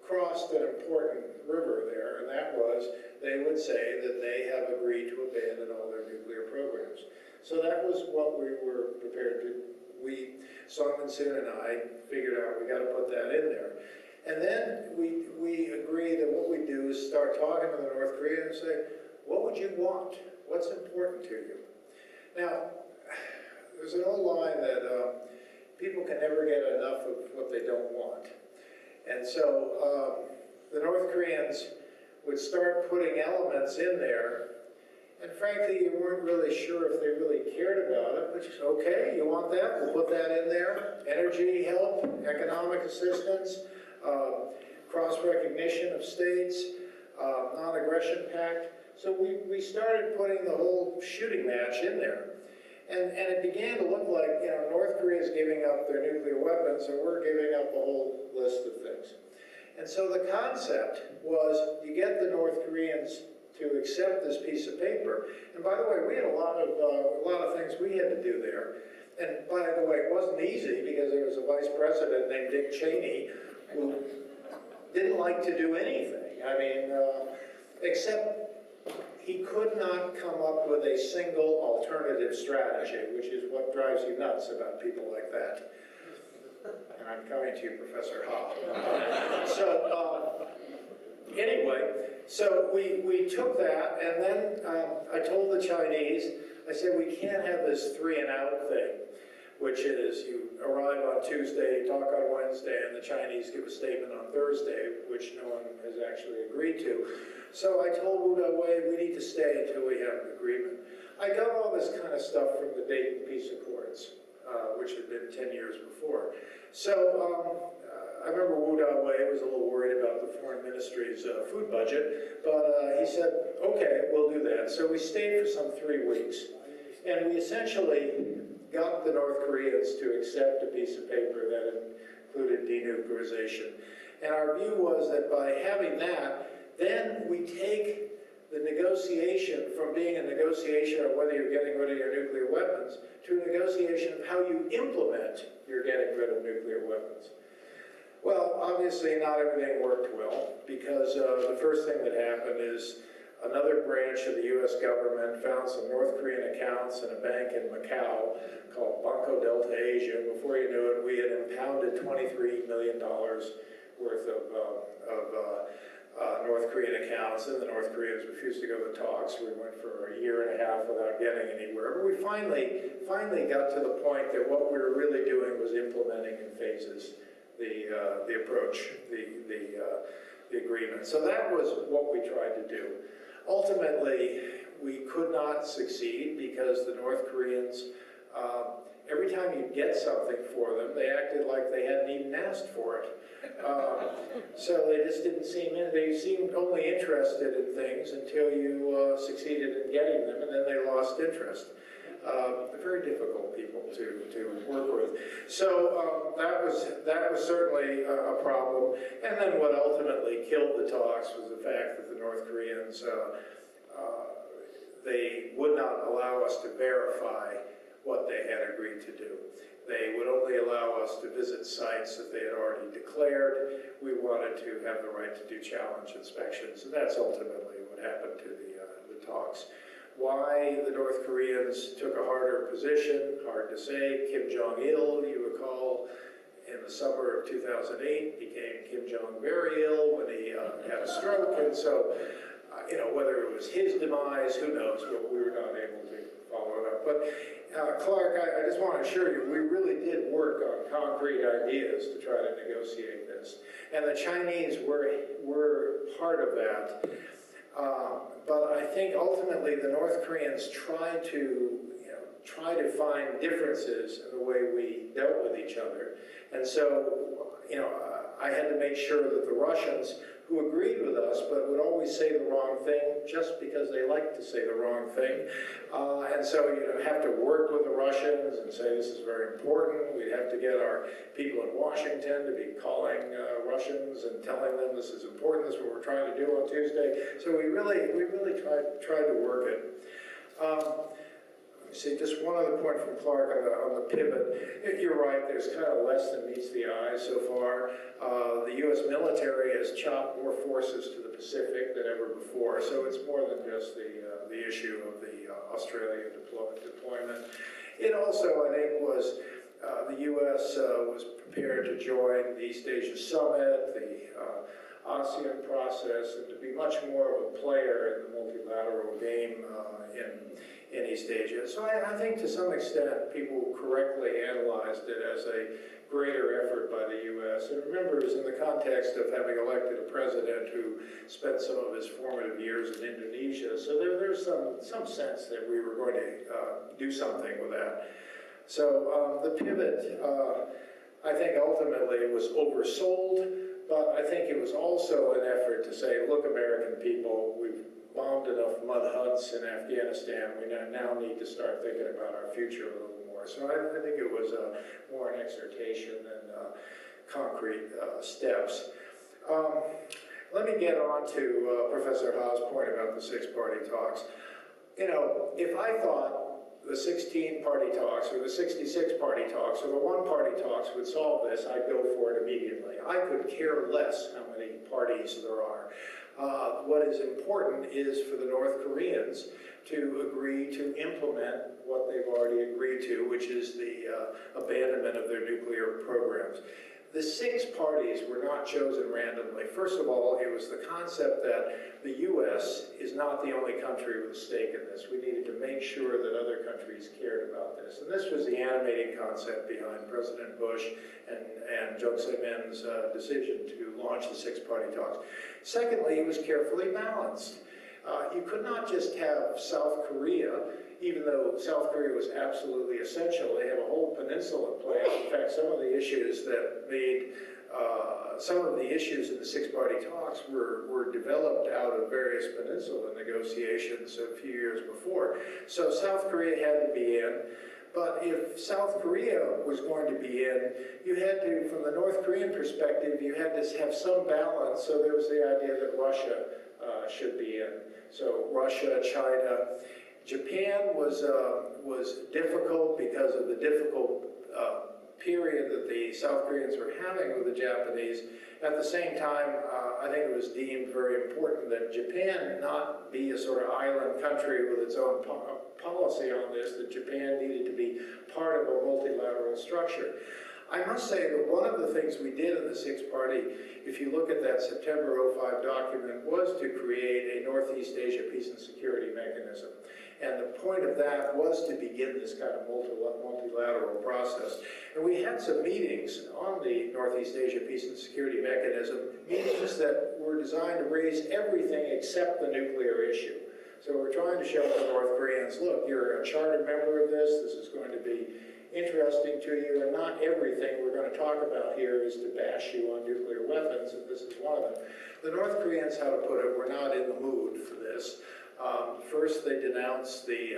crossed an important river there, and that was they would say that they have agreed to abandon all their nuclear programs. So that was what we were prepared to. Sung Min-soon and I figured out we got to put that in there. And then we agreed that what we do is start talking to the North Koreans and say, what would you want? What's important to you? Now, there's an old line that people can never get enough of what they don't want. And so the North Koreans would start putting elements in there, and frankly, you weren't really sure if they really cared about it, which is okay, you want that, we'll put that in there. Energy help, economic assistance, cross-recognition of states, non-aggression pact. So we started putting the whole shooting match in there. And it began to look like, North Korea is giving up their nuclear weapons, and we're giving up a whole list of things. And so the concept was you get the North Koreans to accept this piece of paper. And by the way, we had a lot of things we had to do there. And by the way, it wasn't easy because there was a vice president named Dick Cheney who didn't like to do anything. I mean, except he could not come up with a single alternative strategy, which is what drives you nuts about people like that. And I'm coming to you, Professor Ha. Anyway, so we took that, and then I told the Chinese, I said, we can't have this 3 and out thing, which is you arrive on Tuesday, talk on Wednesday, and the Chinese give a statement on Thursday, which no one has actually agreed to. So I told Wu Dawei, we need to stay until we have an agreement. I got all this kind of stuff from the Dayton Peace Accords, which had been 10 years before. So I remember Wu Dawei was a little worried about the Foreign Ministry's food budget, but he said, okay, we'll do that. So we stayed for some 3 weeks, and we essentially got the North Koreans to accept a piece of paper that included denuclearization. And our view was that by having that, then we take the negotiation from being a negotiation of whether you're getting rid of your nuclear weapons to a negotiation of how you implement your getting rid of nuclear weapons. Well, obviously not everything worked well, because the first thing that happened is another branch of the U.S. government found some North Korean accounts in a bank in Macau called Banco Delta Asia. Before you knew it, we had impounded $23 million worth of North Korean accounts, and the North Koreans refused to go to the talks. We went for a year and a half without getting anywhere. But we finally got to the point that what we were really doing was implementing in phases the approach, the agreement. So that was what we tried to do. Ultimately, we could not succeed because the North Koreans, every time you get something for them, they acted like they hadn't even asked for it. So they just didn't seem, they seemed only interested in things until you succeeded in getting them, and then they lost interest. Very difficult people to work with. So that was certainly a problem. And then what ultimately killed the talks was the fact that the North Koreans, they would not allow us to verify what they had agreed to do. They would only allow us to visit sites that they had already declared. We wanted to have the right to do challenge inspections, and that's ultimately what happened to the talks. Why the North Koreans took a harder position, hard to say. Kim Jong-il, you recall, in the summer of 2008, became Kim Jong very ill when he had a stroke, and so, whether it was his demise, who knows, but we were not able to follow it up. But Clark, I just want to assure you, we really did work on concrete ideas to try to negotiate this. And the Chinese were part of that. But I think ultimately the North Koreans tried to find differences in the way we dealt with each other. And so, I had to make sure that the Russians, who agreed with us but would always say the wrong thing just because they like to say the wrong thing. And so you'd have to work with the Russians and say this is very important. We'd have to get our people in Washington to be calling Russians and telling them this is important, this is what we're trying to do on Tuesday. So we really tried to work it. See, just one other point from Clark on the pivot. You're right, there's kind of less than meets the eye so far. The U.S. military has chopped more forces to the Pacific than ever before, so it's more than just the issue of the Australian deployment. It also, I think, was the U.S. Was prepared to join the East Asia Summit, the ASEAN process, and to be much more of a player in the multilateral game in East Asia. So I think to some extent people correctly analyzed it as a greater effort by the U.S. And remember, it was in the context of having elected a president who spent some of his formative years in Indonesia. So there's some sense that we were going to do something with that. So the pivot, I think ultimately was oversold, but I think it was also an effort to say, look, American people, we've bombed enough mud huts in Afghanistan, we now need to start thinking about our future a little more. So I think it was more an exhortation than concrete steps. Let me get on to Professor Ha's point about the six-party talks. If I thought the 16-party talks or the 66-party talks or the one-party talks would solve this, I'd go for it immediately. I could care less how many parties there are. What is important is for the North Koreans to agree to implement what they've already agreed to, which is the abandonment of their nuclear programs. The 6 parties were not chosen randomly. First of all, it was the concept that the U.S. is not the only country with a stake in this. We needed to make sure that other countries cared about this. And this was the animating concept behind President Bush and Jung Se-min's decision to launch the 6-party talks. Secondly, it was carefully balanced. You could not just have South Korea, even though South Korea was absolutely essential. They have a whole peninsula plan. In fact, some of the issues that made, some of the issues in the 6-party talks were developed out of various peninsula negotiations a few years before. So South Korea had to be in. But if South Korea was going to be in, you had to, from the North Korean perspective, you had to have some balance. So there was the idea that Russia should be in. So Russia, China. Japan was difficult because of the difficult period that the South Koreans were having with the Japanese. At the same time, I think it was deemed very important that Japan not be a sort of island country with its own policy on this, that Japan needed to be part of a multilateral structure. I must say that one of the things we did in the Sixth Party, if you look at that September '05 document, was to create a Northeast Asia Peace and Security Mechanism. And the point of that was to begin this kind of multilateral process. And we had some meetings on the Northeast Asia Peace and Security Mechanism, meetings that were designed to raise everything except the nuclear issue. So we're trying to show the North Koreans, look, you're a chartered member of this is going to be interesting to you, and not everything we're going to talk about here is to bash you on nuclear weapons, and this is one of them. The North Koreans, how to put it, were not in the mood for this. First, they denounced the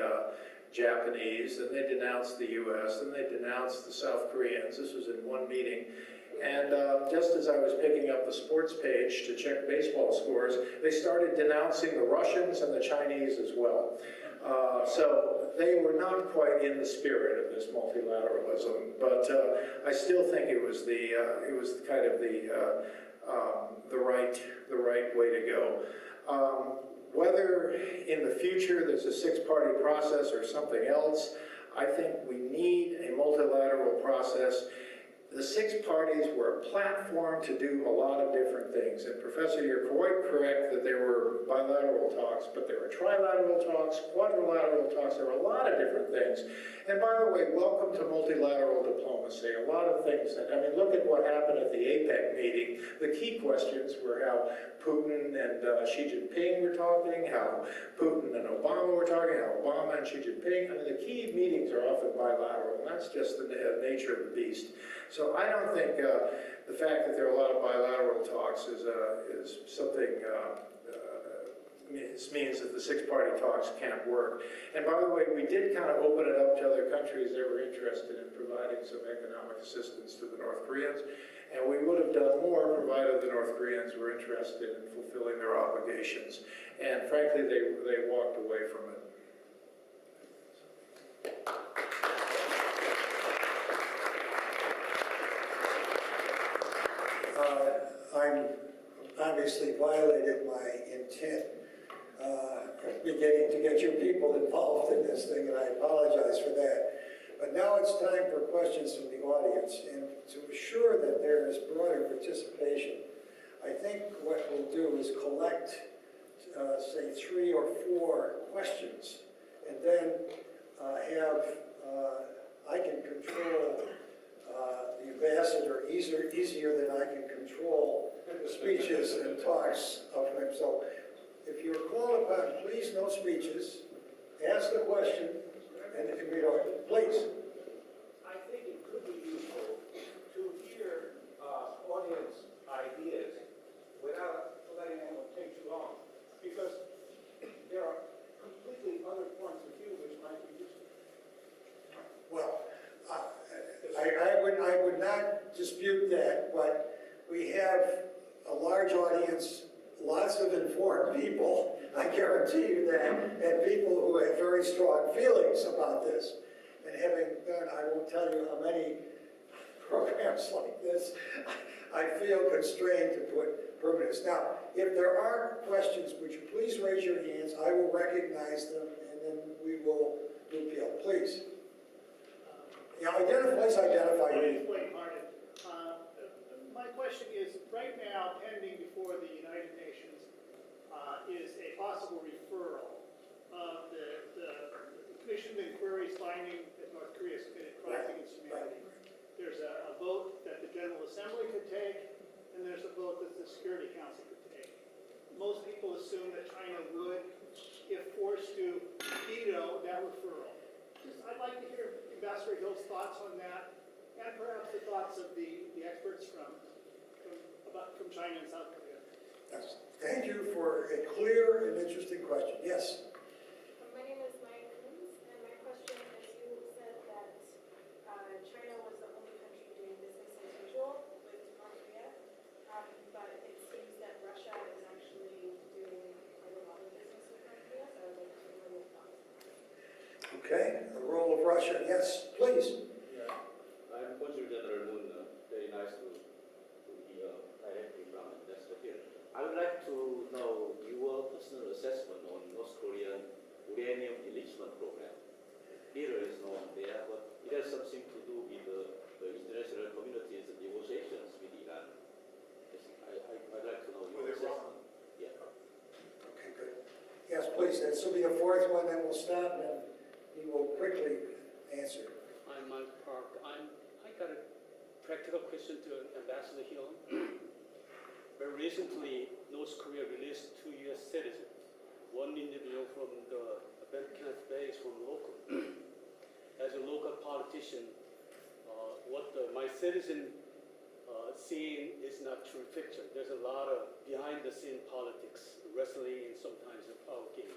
Japanese, then they denounced the U.S., then they denounced the South Koreans. This was in one meeting. And just as I was picking up the sports page to check baseball scores, they started denouncing the Russians and the Chinese as well. So they were not quite in the spirit of this multilateralism, but I still think it was kind of the right way to go. Whether in the future there's a six-party process or something else, I think we need a multilateral process. The six parties were a platform to do a lot of different things. And Professor, you're quite correct that there were bilateral talks, but there were trilateral talks, quadrilateral talks, there were a lot of different things. And by the way, welcome to multilateral diplomacy. A lot of things that, I mean, look at what happened at the APEC meeting. The key questions were how Putin and Xi Jinping were talking, how Putin and Obama were talking, how Obama and Xi Jinping. I mean, the key meetings are often bilateral, and that's just the nature of the beast. So I don't think the fact that there are a lot of bilateral talks is something means that the six-party talks can't work. And by the way, we did kind of open it up to other countries that were interested in providing some economic assistance to the North Koreans. And we would have done more provided the North Koreans were interested in fulfilling their obligations. And frankly, they walked away from it. I'm obviously violated my intent beginning to get your people involved in this thing, and I apologize for that. But now it's time for questions from the audience, and to assure that there is broader participation, I think what we'll do is collect, say, 3 or 4 questions, and then I can control the ambassador easier than I can control the speeches and talks of him. So if you're called upon, please no speeches, ask the question, and if you don't, please. I think it could be useful to hear audience ideas without letting anyone take too long, because there are completely other points of view which might be useful. Well, I would not dispute that, but we have a large audience, lots of informed people, I guarantee you that, and people who have very strong feelings about this. And having done, I won't tell you how many programs like this, I feel constrained to put permanence. Now, if there are questions, would you please raise your hands? I will recognize them, and then we will do appeal. Please. Yeah, please identify you. My question is, right now, pending before the United Nations is a possible referral of the Commission of Inquiry's finding that North Korea has committed crimes against humanity. There's a vote that the General Assembly could take, and there's a vote that the Security Council could take. Most people assume that China would, if forced to, veto that referral. I'd like to hear Ambassador Hill's thoughts on that, and perhaps the thoughts of the experts from China and South Korea. Yes. Thank you for a clear and interesting question. Yes? My name is Maya Coons, and my question is, you said that China was the only country doing business as usual with North Korea, but it seems that Russia is actually doing quite a lot of business with North Korea, so I would like to hear your thoughts. Okay, the role of Russia. Yes, please. Yeah, I'm positive that uranium enrichment program. Little is known there, but it has something to do with the international community's negotiations with Iran. Yes, I'd like to know your With Iran? assessment. Yeah. Okay, good. Yes, please, this will be the fourth one, then we'll stop and he will quickly answer. I'm Mike Park. I got a practical question to Ambassador Hill. Very recently, North Korea released 2 U.S. citizens. One individual from the Kenneth base from local. As a local politician, what my citizen seeing is not true picture. There's a lot of behind-the-scene politics, wrestling, and sometimes a power game.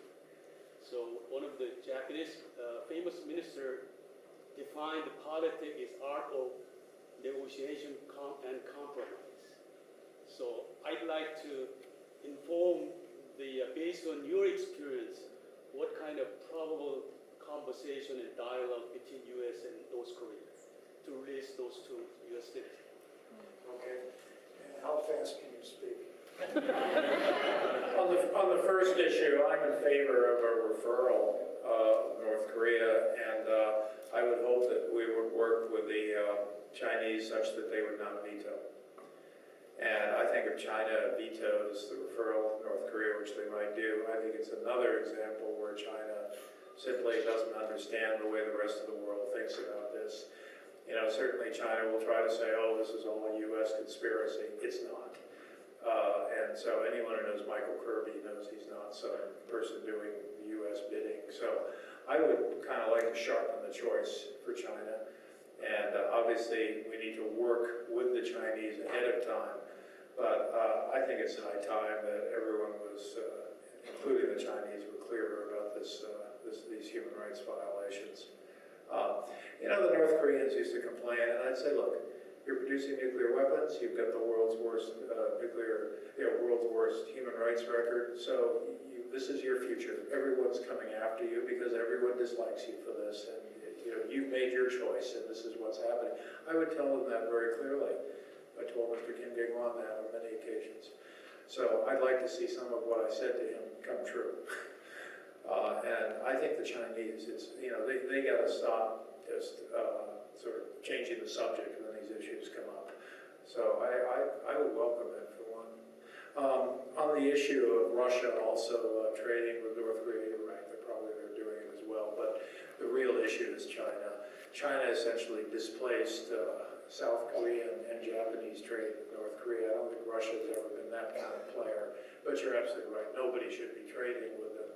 So one of the Japanese famous minister defined politics as art of negotiation and compromise. So I'd like to inform based on your experience, what kind of probable conversation and dialogue between U.S. and North Korea to release those 2 U.S. citizens? Okay. And how fast can you speak? On the first issue, I'm in favor of a referral of North Korea, and I would hope that we would work with the Chinese such that they would not veto. And I think if China vetoes the referral of North Korea, which they might do, I think it's another example where China simply doesn't understand the way the rest of the world thinks about this. You know, certainly China will try to say, oh, this is all a U.S. conspiracy. It's not. And so anyone who knows Michael Kirby knows he's not some person doing the U.S. bidding. So I would kind of like to sharpen the choice for China. And obviously, we need to work with the Chinese ahead of time. But I think it's high time that everyone was, including the Chinese, were clearer about these human rights violations. You know, the North Koreans used to complain, and I'd say, look, you're producing nuclear weapons, you've got the world's worst world's worst human rights record, so this is your future. Everyone's coming after you because everyone dislikes you for this, and you know, you've made your choice, and this is what's happening. I would tell them that very clearly. I told Mr. Kim Dae-hwan that on many occasions. So I'd like to see some of what I said to him come true. And I think the Chinese, you know, they got to stop just sort of changing the subject when these issues come up. So I would welcome it for one. On the issue of Russia also trading with North Korea, you're right, they're doing it as well. But the real issue is China. China essentially displaced South Korean and Japanese trade with North Korea. I don't think Russia's ever been that kind of player. But you're absolutely right. Nobody should be trading with them.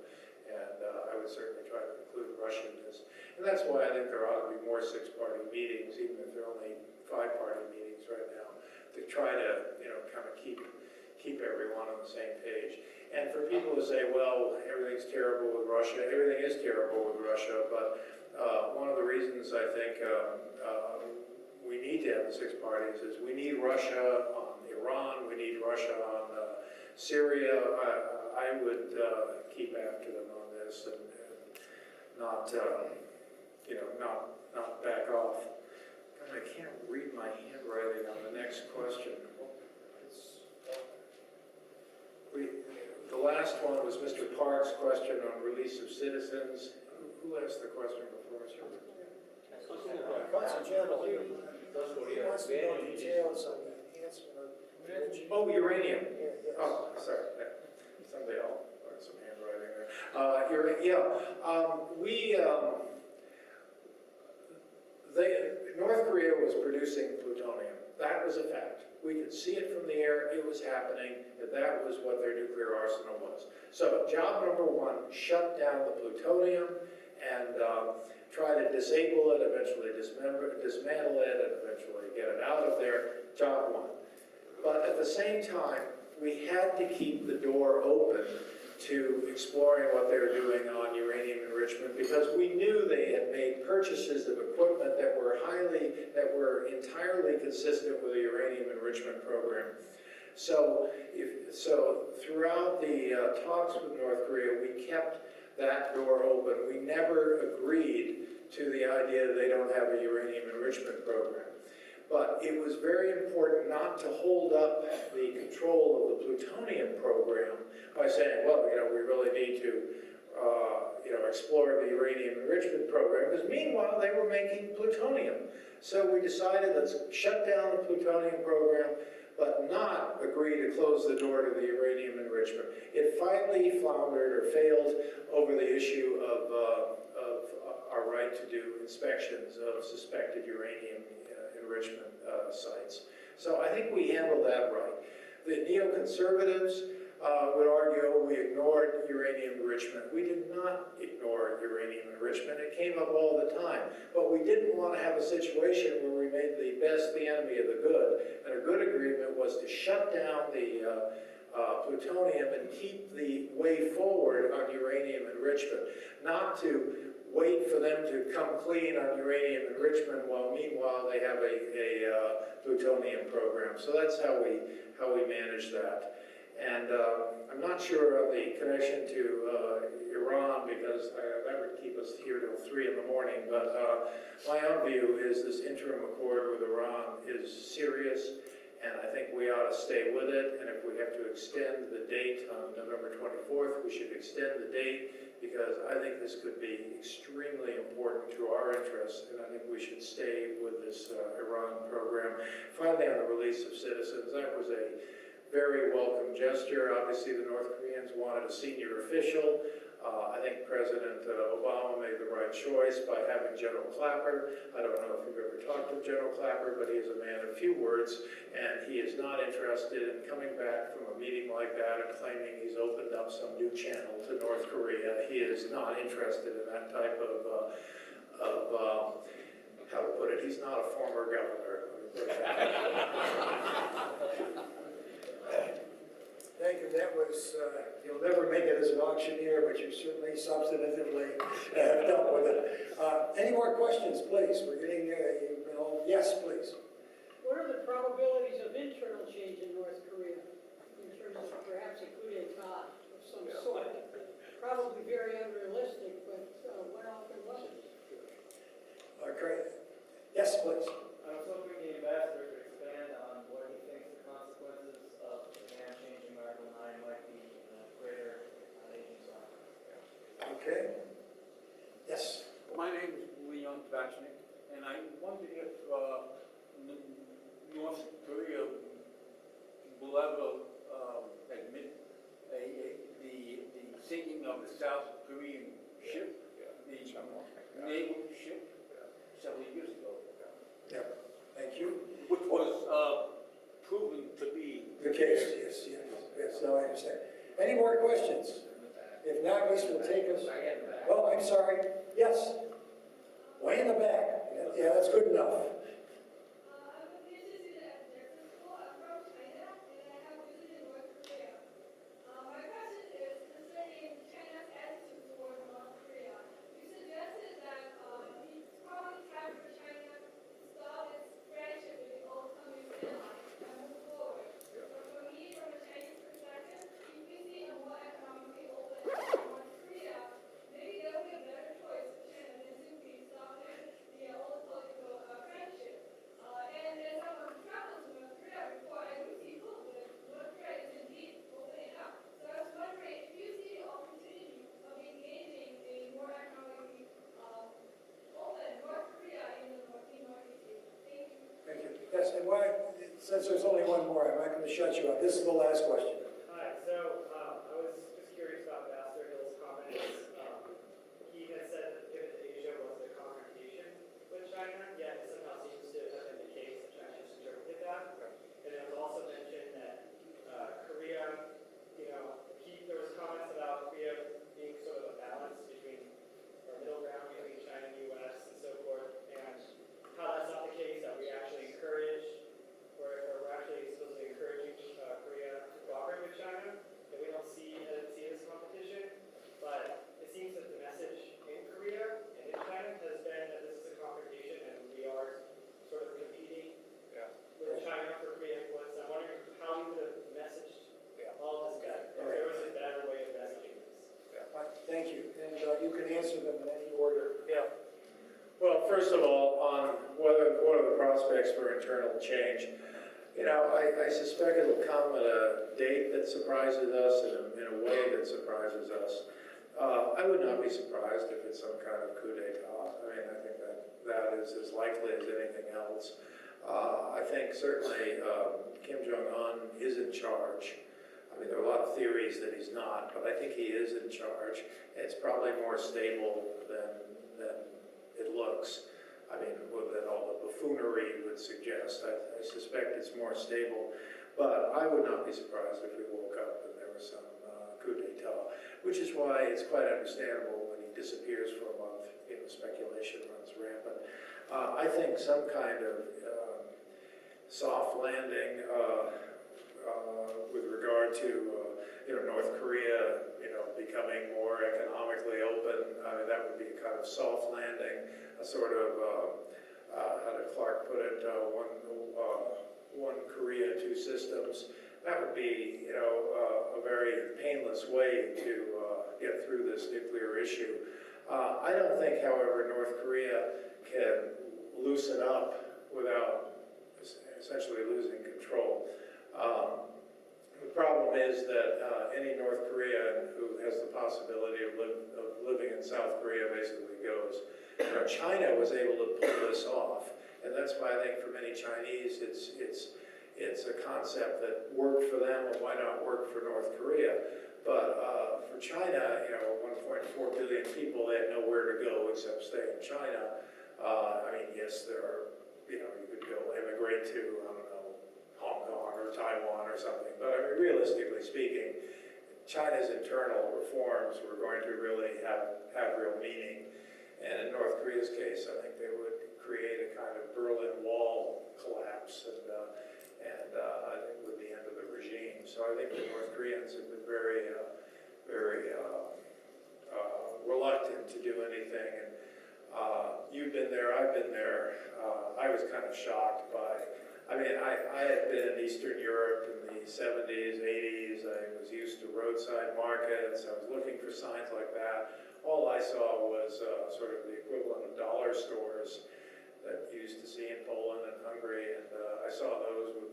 And I would certainly try to include Russia in this. And that's why I think there ought to be more 6-party meetings, even if they're only 5-party meetings right now, to try to, you know, kind of keep everyone on the same page. And for people to say, well, everything's terrible with Russia, everything is terrible with Russia, but one of the reasons I think we need to have the 6 parties is we need Russia on Iran, we need Russia on Syria. I would keep after them on this and not, you know, not back off. God, I can't read my handwriting on the next question. The last one was Mr. Park's question on release of citizens. Who asked the question before us? Consul General, he wants to know details on the enhancement of... Oh, uranium. Yes. Oh, sorry. Somebody else learned some handwriting there. North Korea was producing plutonium. That was a fact. We could see it from the air. It was happening. And that was what their nuclear arsenal was. So job number 1, shut down the plutonium and try to disable it, eventually dismantle it, and eventually get it out of there. Job 1. But at the same time, we had to keep the door open to exploring what they were doing on uranium enrichment because we knew they had made purchases of equipment that were entirely consistent with the uranium enrichment program. So throughout the talks with North Korea, we kept that door open. We never agreed to the idea that they don't have a uranium enrichment program. But it was very important not to hold up the control of the plutonium program by saying, well, you know, we really need to, you know, explore the uranium enrichment program, because meanwhile they were making plutonium. So we decided, let's shut down the plutonium program, but not agree to close the door to the uranium enrichment. It finally floundered or failed over the issue of our right to do inspections of suspected uranium enrichment sites. So I think we handled that right. The neoconservatives would argue, oh, we ignored uranium enrichment. We did not ignore uranium enrichment. It came up all the time. But we didn't want to have a situation where we made the best the enemy of the good. And a good agreement was to shut down the plutonium and keep the way forward on uranium enrichment, not to wait for them to come clean on uranium enrichment while meanwhile they have a plutonium program. So that's how we manage that. And I'm not sure of the connection to Iran, because that would keep us here till 3 in the morning, but my own view is this interim accord with Iran is serious, and I think we ought to stay with it, and if we have to extend the date on November 24th, we should extend the date, because I think this could be extremely important to our interests, and I think we should stay with this Iran program. Finally, on the release of citizens, that was a very welcome gesture. Obviously, the North Koreans wanted a senior official. I think President Obama made the right choice by having General Clapper. I don't know if you've ever talked to General Clapper, but he is a man of few words, and he is not interested in coming back from a meeting like that and claiming he's opened up some new channel to North Korea. He is not interested in that type of how to put it, he's not a former governor. Thank you. That was, you'll never make it as an auctioneer, but you certainly substantively have dealt with it. Any more questions, please? We're getting, yes, please. What are the probabilities of internal change in North Korea in terms of perhaps a coup d'etat of some sort? Probably very unrealistic, but what often was it? Great. Yes, please. I was hoping the ambassador could expand on what he thinks the consequences of Japan changing Article 9 might be in a greater Asian zone. Okay. Yes. My name is Leon Vachnik, and I wondered if North Korea will ever admit the sinking of the South Korean ship, the naval ship, several years ago. Yeah. Thank you. Which was proven to be The case, yes, no, I understand. Any more questions? If not, this will take us, oh, I'm sorry, yes, way in the back. Yeah, that's good enough. Yes, and since there's only one more, I'm not going to shut you up. This is the last question. Hi, so I was just curious about Ambassador Hill's comments. He had said that pivot to Asia was a confrontation with China, yet it somehow seems to have been the case that China just interpreted that. And it was also mentioned that Korea, there was comments about Korea being sort of a balance between, or middle ground between China and the U.S. and so forth, and how that's not the case, that we actually encourage, or we're actually supposed to be encouraging Korea to cooperate with China, and we don't see it as competition, but it seems that the message in Korea and in China has been that this is a confrontation and we are sort of competing with China for Korea influence. I'm wondering how we could have messaged all of this better, if there was a better way of messaging this. Thank you, and you can answer them in any order. Yeah. Well, first of all, on what are the prospects for internal change, I suspect it'll come at a date that surprises us and in a way that surprises us. I I would not be surprised if it's some kind of coup d'etat. I mean, I think that is as likely as anything else. I think certainly Kim Jong-un is in charge. I mean, there are a lot of theories that he's not, but I think he is in charge. It's probably more stable than it looks. I mean, than all the buffoonery would suggest. I suspect it's more stable. But I would not be surprised if we woke up and there was some coup d'etat, which is why it's quite understandable when he disappears for a month. You know, speculation runs rampant. I think some kind of soft landing with regard to North Korea, becoming more economically open. I mean, that would be a kind of soft landing, a sort of how did Clark put it? One Korea, two systems. That would be, a very painless way to get through this nuclear issue. I don't think, however, North Korea can loosen up without essentially losing control. The problem is that any North Korean who has the possibility of living in South Korea basically goes. China was able to pull this off, and that's why I think for many Chinese it's a concept that worked for them, and why not work for North Korea? But for China, 1.4 billion people, they had nowhere to go except stay in China. I mean, yes, there are, you could go emigrate to, I don't know, Hong Kong or Taiwan or something. But I mean, realistically speaking, China's internal reforms were going to really have real meaning. And in North Korea's case, I think they would create a kind of Berlin Wall collapse, and I think with the end of the regime. So I think the North Koreans have been very reluctant to do anything. And you've been there, I've been there. I was kind of shocked by. I mean, I had been in Eastern Europe in the 70s, 80s. I was used to roadside markets. I was looking for signs like that. All I saw was sort of the equivalent of dollar stores that you used to see in Poland and Hungary. And I saw those with,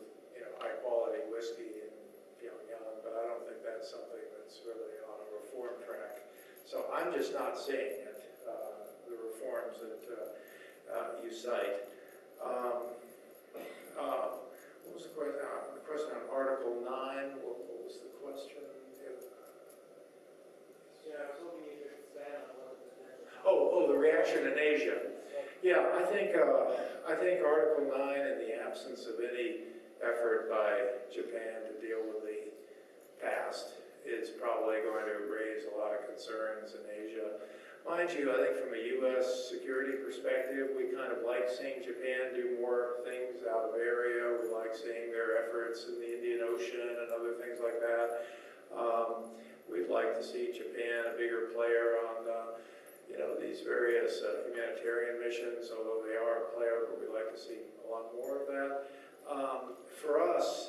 high-quality whiskey in Pyongyang, but I don't think that's something that's really on a reform track. So I'm just not seeing it, the reforms that you cite. What was the question? The question on Article 9, what was the question? Yeah, I was hoping you could expand on what the potential. Oh, the reaction in Asia. Yeah, I think Article 9, in the absence of any effort by Japan to deal with the past, is probably going to raise a lot of concerns in Asia. Mind you, I think from a U.S. security perspective, we kind of like seeing Japan do more things out of area. We like seeing their efforts in the Indian Ocean and other things like that. We'd like to see Japan a bigger player on these various humanitarian missions, although they are a player, but we'd like to see a lot more of that. For us,